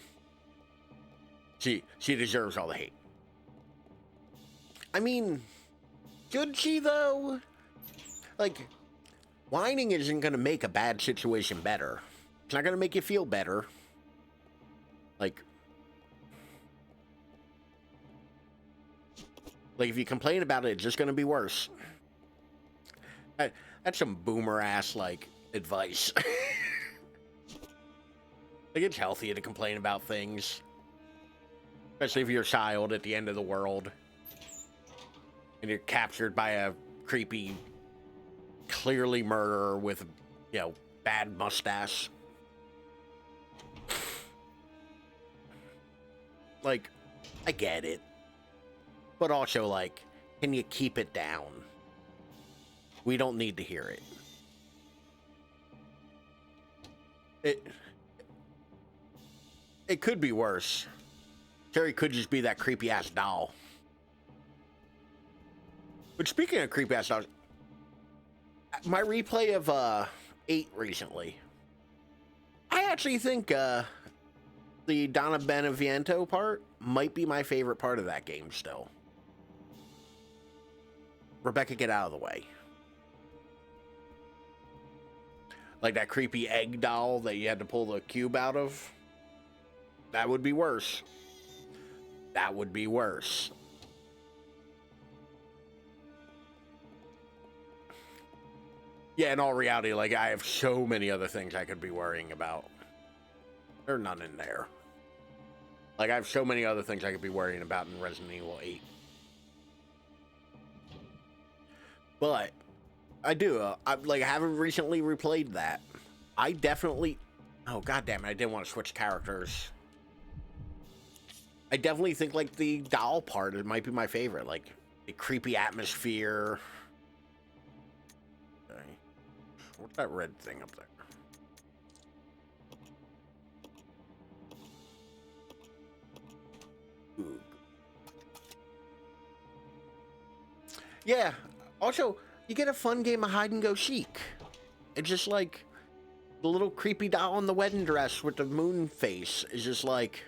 she deserves all the hate. I mean, Should she, though? Like, whining isn't gonna make a bad situation better. It's not gonna make you feel better. Like, if you complain about it, it's just gonna be worse. That's some boomer-ass, like, advice. Like, it's healthy to complain about things. Especially if you're a child at the end of the world. And you're captured by a creepy, clearly murderer with, you know, bad mustache. Like, I get it. But also, like, can you keep it down? We don't need to hear it. It could be worse. Terry could just be that creepy-ass doll. But speaking of creepy-ass dolls, my replay of 8 recently, I actually think the Donna Beneviento part might be my favorite part of that game still. Rebecca, get out of the way. Like that creepy egg doll that you had to pull the cube out of. That would be worse. That would be worse. Yeah, in all reality, like, I have so many other things I could be worrying about. There are none in there. Like, I have so many other things I could be worrying about in Resident Evil 8. But I do. I haven't recently replayed that. I definitely... Oh, goddammit, I didn't want to switch characters. I definitely think, like, the doll part, it might be my favorite. Like, the creepy atmosphere. Okay. What's that red thing up there? Ooh. Yeah. Also, you get a fun game of hide and go seek. It's just like the little creepy doll in the wedding dress with the moon face is just like,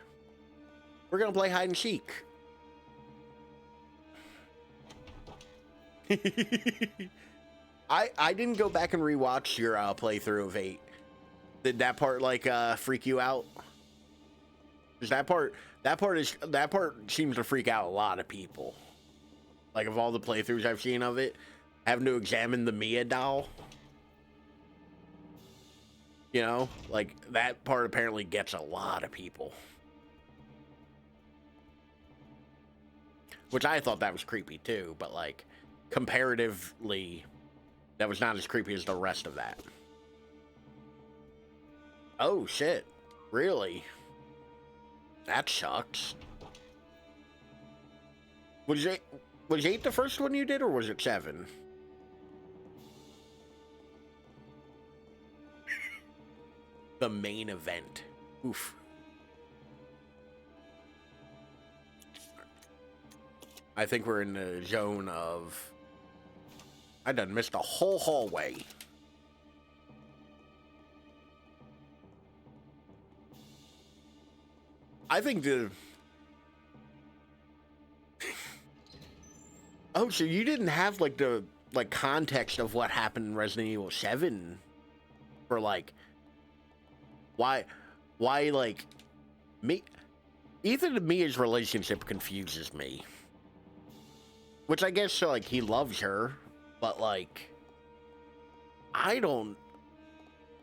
we're gonna play hide and seek. I didn't go back and rewatch your playthrough of 8. Did that part like freak you out? Because that part seems to freak out a lot of people. Like, of all the playthroughs I've seen of it, having to examine the Mia doll. You know, like, that part apparently gets a lot of people. Which I thought that was creepy too, but like, comparatively, that was not as creepy as the rest of that. Oh shit, really? That sucks. Was 8 the first one you did, or was it 7? The main event. Oof. I think we're in the zone of... I done missed a whole hallway. I think the... Oh, so you didn't have, like, the, like, context of what happened in Resident Evil 7 for, like... Why, like... Ethan and Mia's relationship confuses me. Which I guess, so, like, he loves her, but, like, I don't...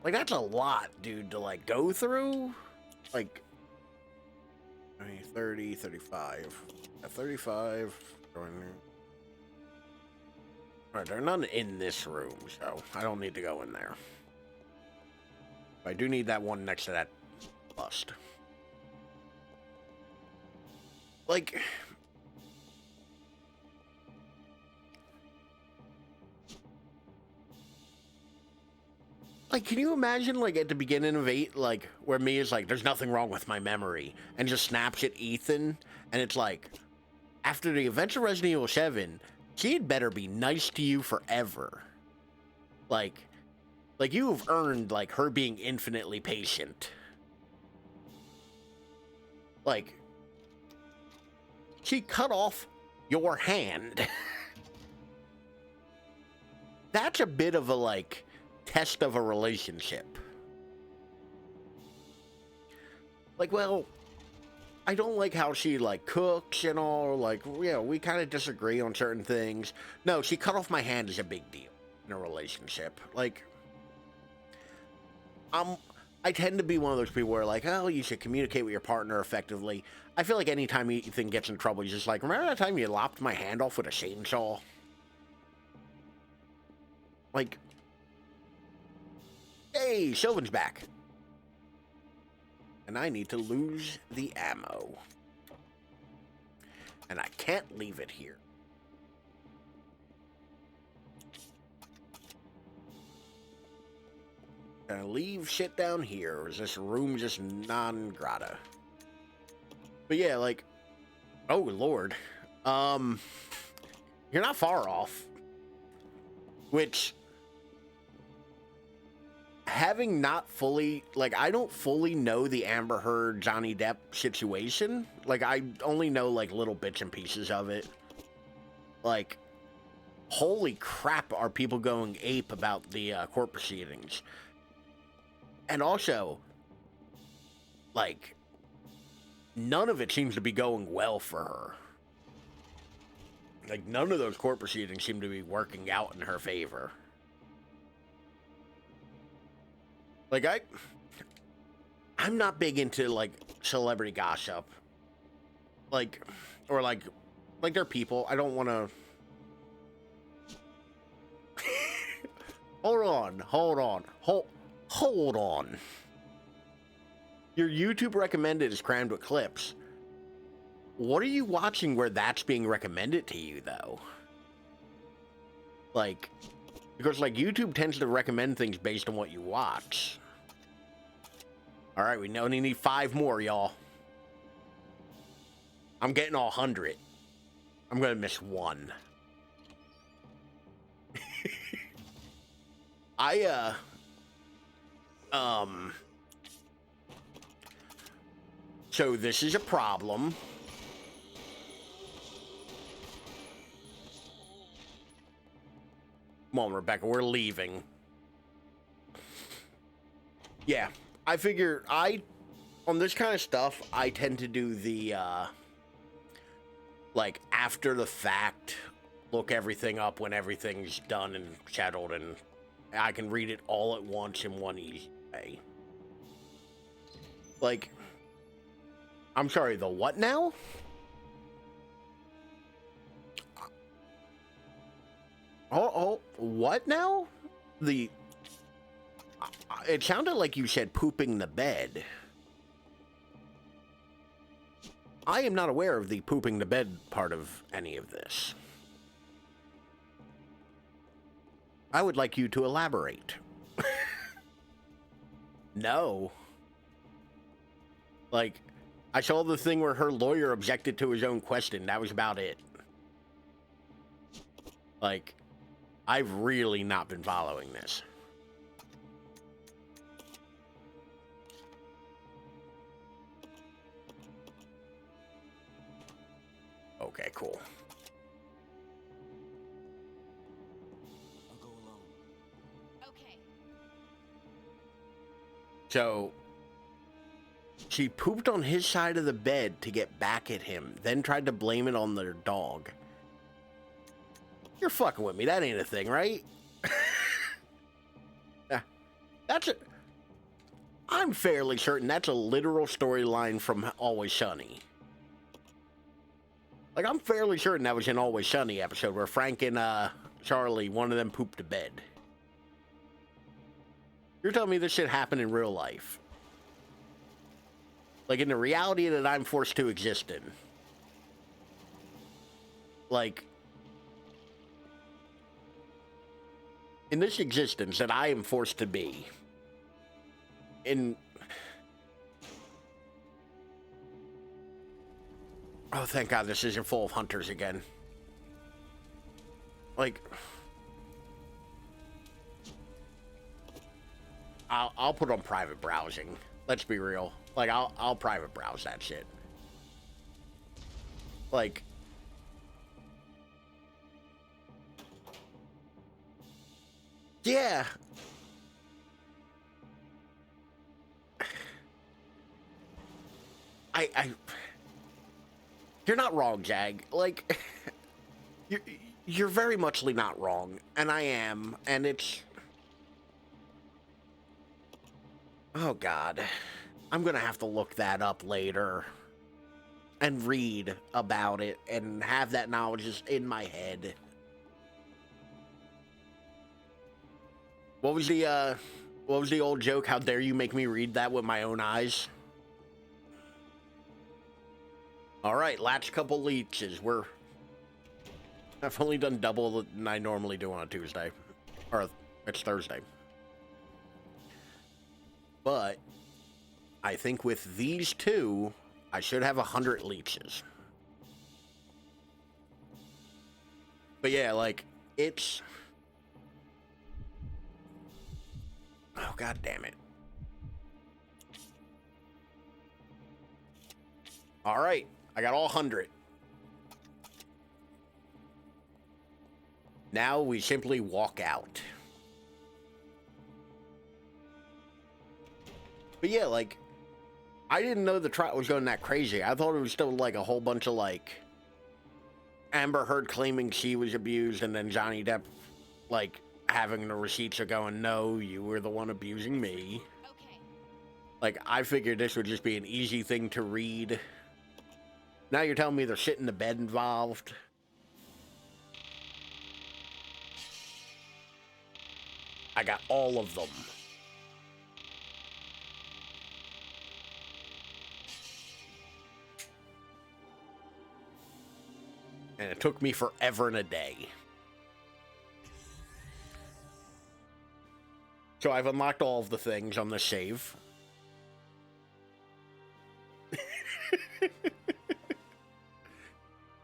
Like, that's a lot, dude, to, like, go through. Like, 30, 35. 35. Alright, there are none in this room, so I don't need to go in there. I do need that one next to that bust. Like... Like, can you imagine, like, at the beginning of 8, like, where Mia's like, there's nothing wrong with my memory, and just snaps at Ethan, and it's like, after the events of Resident Evil 7, she had better be nice to you forever. Like you have earned, like, her being infinitely patient. Like, she cut off your hand. that's a bit of a, like, test of a relationship. Like, well, I don't like how she, like, cooks and all. Like, you know, we kind of disagree on certain things. No, she cut off my hand is a big deal in a relationship. Like, I tend to be one of those people where, like, oh, you should communicate with your partner effectively. I feel like anytime Ethan gets in trouble, he's just like, remember that time you lopped my hand off with a chainsaw? Like, hey, Sylvan's back. And I need to lose the ammo. And I can't leave it here. Gonna leave shit down here, or is this room just non-grata? But yeah, like, oh lord. You're not far off. Which, having not fully, like, I don't fully know the Amber Heard Johnny Depp situation. Like, I only know, like, little bits and pieces of it. Like, holy crap, are people going ape about the court proceedings. And also, like, none of it seems to be going well for her. Like, none of those court proceedings seem to be working out in her favor. Like, I'm not big into, like, celebrity gossip. Like, or, like they're people. I don't want to... Hold on. Your YouTube recommended is crammed with clips. What are you watching where that's being recommended to you, though? Like, because, like, YouTube tends to recommend things based on what you watch. Alright, we only need 5 more, y'all. I'm getting all 100. I'm gonna miss 1. So this is a problem. Come on, Rebecca, we're leaving. Yeah, I figure on this kind of stuff, I tend to do the, like, after the fact, look everything up when everything's done and settled, and I can read it all at once in one easy way. Like, I'm sorry, the what now? Oh, what now? It sounded like you said pooping the bed. I am not aware of the pooping the bed part of any of this. I would like you to elaborate. No. Like, I saw the thing where her lawyer objected to his own question. That was about it. Like, I've really not been following this. Okay, cool. I'll go alone. Okay. So, she pooped on his side of the bed to get back at him, then tried to blame it on their dog. You're fucking with me. That ain't a thing, right? Yeah, that's a... I'm fairly certain that's a literal storyline from Always Sunny. Like, I'm fairly certain that was an Always Sunny episode where Frank and Charlie, one of them pooped to bed. You're telling me this shit happened in real life? Like, in the reality that I'm forced to exist in. Like, in this existence that I am forced to be. In... Oh, thank God this isn't full of hunters again. Like... I'll put on private browsing. Let's be real. Like, I'll private browse that shit. Like... Yeah. I you're not wrong, Jag. Like, you're, you're very muchly not wrong, and I am, and it's... Oh, God. I'm gonna have to look that up later and read about it and have that knowledge just in my head. What was the old joke? How dare you make me read that with my own eyes? All right, last couple leeches. I've only done double than I normally do on a Tuesday, or it's Thursday. But I think with these two, I should have 100 leeches. But yeah, like, it's... Oh, God damn it. All right, I got all 100. Now we simply walk out. But yeah, like, I didn't know the trial was going that crazy. I thought it was still, like, a whole bunch of, like, Amber Heard claiming she was abused, and then Johnny Depp, like, having the receipts are going, no, you were the one abusing me. Okay. Like, I figured this would just be an easy thing to read. Now you're telling me there's shit in the bed involved. I got all of them. And it took me forever and a day. So I've unlocked all of the things on the save.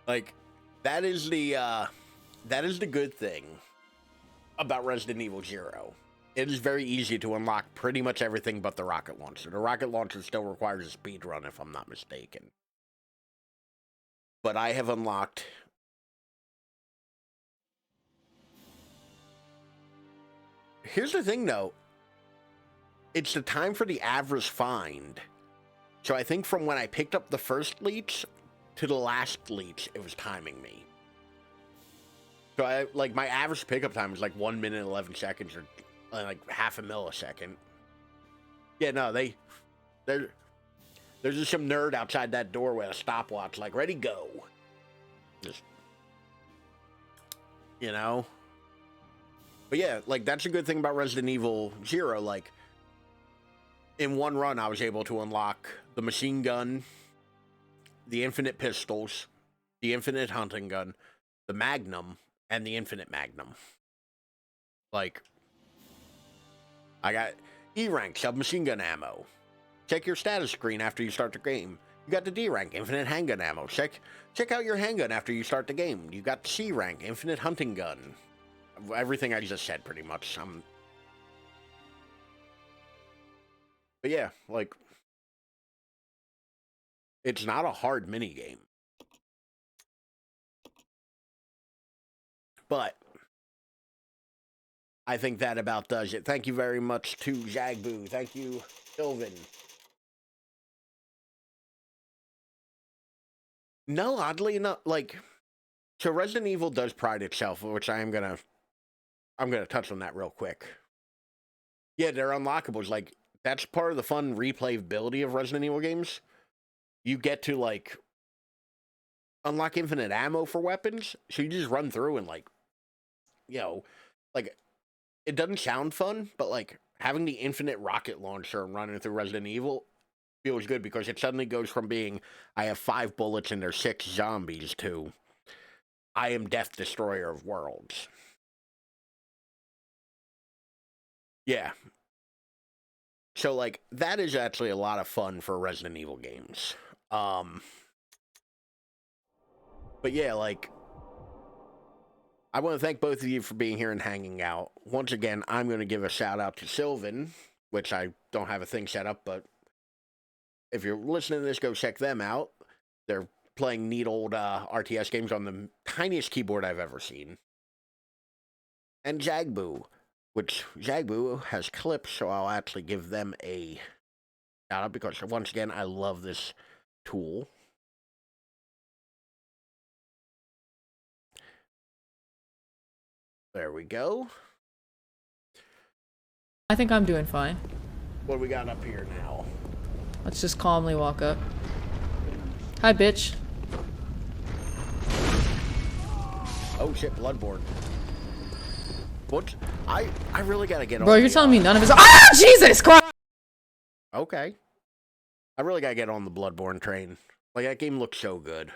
Like, that is the good thing about Resident Evil 0. It is very easy to unlock pretty much everything but the rocket launcher. The rocket launcher still requires a speed run, if I'm not mistaken. But I have unlocked... Here's the thing, though. It's the time for the average find. So I think from when I picked up the first leech to the last leech, it was timing me. So my average pickup time was like 1 minute 11 seconds, or like half a millisecond. Yeah, no, there's just some nerd outside that door with a stopwatch, like, ready, go. Just, you know? But yeah, like, that's a good thing about Resident Evil 0. Like, in one run, I was able to unlock the machine gun, the infinite pistols, the infinite hunting gun, the magnum, and the infinite magnum. Like, I got E rank submachine gun ammo. Check your status screen after you start the game. You got the D rank infinite handgun ammo. Check out your handgun after you start the game. You got the C rank infinite hunting gun. Everything I just said, pretty much. But yeah, like, it's not a hard minigame. But I think that about does it. Thank you very much to Jagboo. Thank you, Sylvan. No, oddly enough, like, so Resident Evil does pride itself, which I'm gonna touch on that real quick. Yeah, they're unlockables. Like, that's part of the fun replayability of Resident Evil games. You get to, like, unlock infinite ammo for weapons, so you just run through and, like, you know, like, it doesn't sound fun, but, like, having the infinite rocket launcher and running through Resident Evil feels good, because it suddenly goes from being, I have 5 bullets and there's 6 zombies, to, I am Death Destroyer of Worlds. Yeah. So, like, that is actually a lot of fun for Resident Evil games. But yeah, like, I want to thank both of you for being here and hanging out. Once again, I'm going to give a shout out to Sylvan, which I don't have a thing set up, but if you're listening to this, go check them out. They're playing neat old RTS games on the tiniest keyboard I've ever seen. And Jagboo, which Zagbu has clips, so I'll actually give them a shout out because once again, I love this tool. There we go. I think I'm doing fine. What do we got up here now? Let's just calmly walk up. Hi, bitch. Oh shit, Bloodborne. What? I really gotta get on. Bro, you're telling me none of us. Ah, Jesus Christ! Okay. I really gotta get on the Bloodborne train. Like, that game looks so good.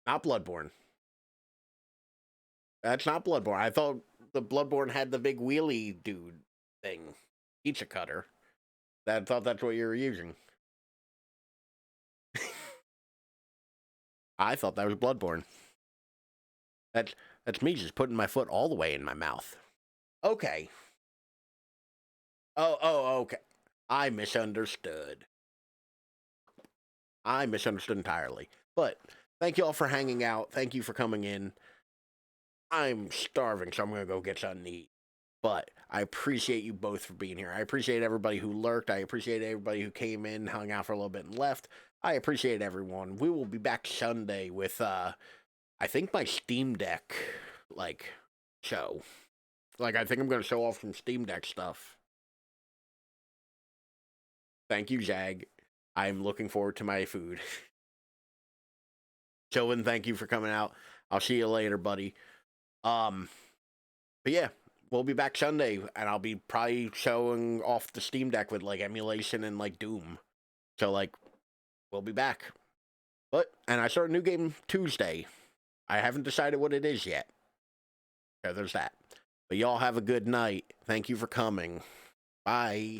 Not Bloodborne. That's not Bloodborne. I thought the Bloodborne had the big wheelie dude thing. Pizza cutter. I thought that's what you were using. I thought that was Bloodborne. That's me just putting my foot all the way in my mouth. Okay. Oh, okay. I misunderstood. I misunderstood entirely. But thank you all for hanging out. Thank you for coming in. I'm starving, so I'm going to go get something to eat. But I appreciate you both for being here. I appreciate everybody who lurked. I appreciate everybody who came in, hung out for a little bit, and left. I appreciate everyone. We will be back Sunday with, I think my Steam Deck, show. I think I'm going to show off some Steam Deck stuff. Thank you, Jag. I'm looking forward to my food. Chauvin, thank you for coming out. I'll see you later, buddy. But yeah, we'll be back Sunday, and I'll be probably showing off the Steam Deck with, emulation and, Doom. So, we'll be back. And I start a new game Tuesday. I haven't decided what it is yet. So there's that. But y'all have a good night. Thank you for coming. Bye.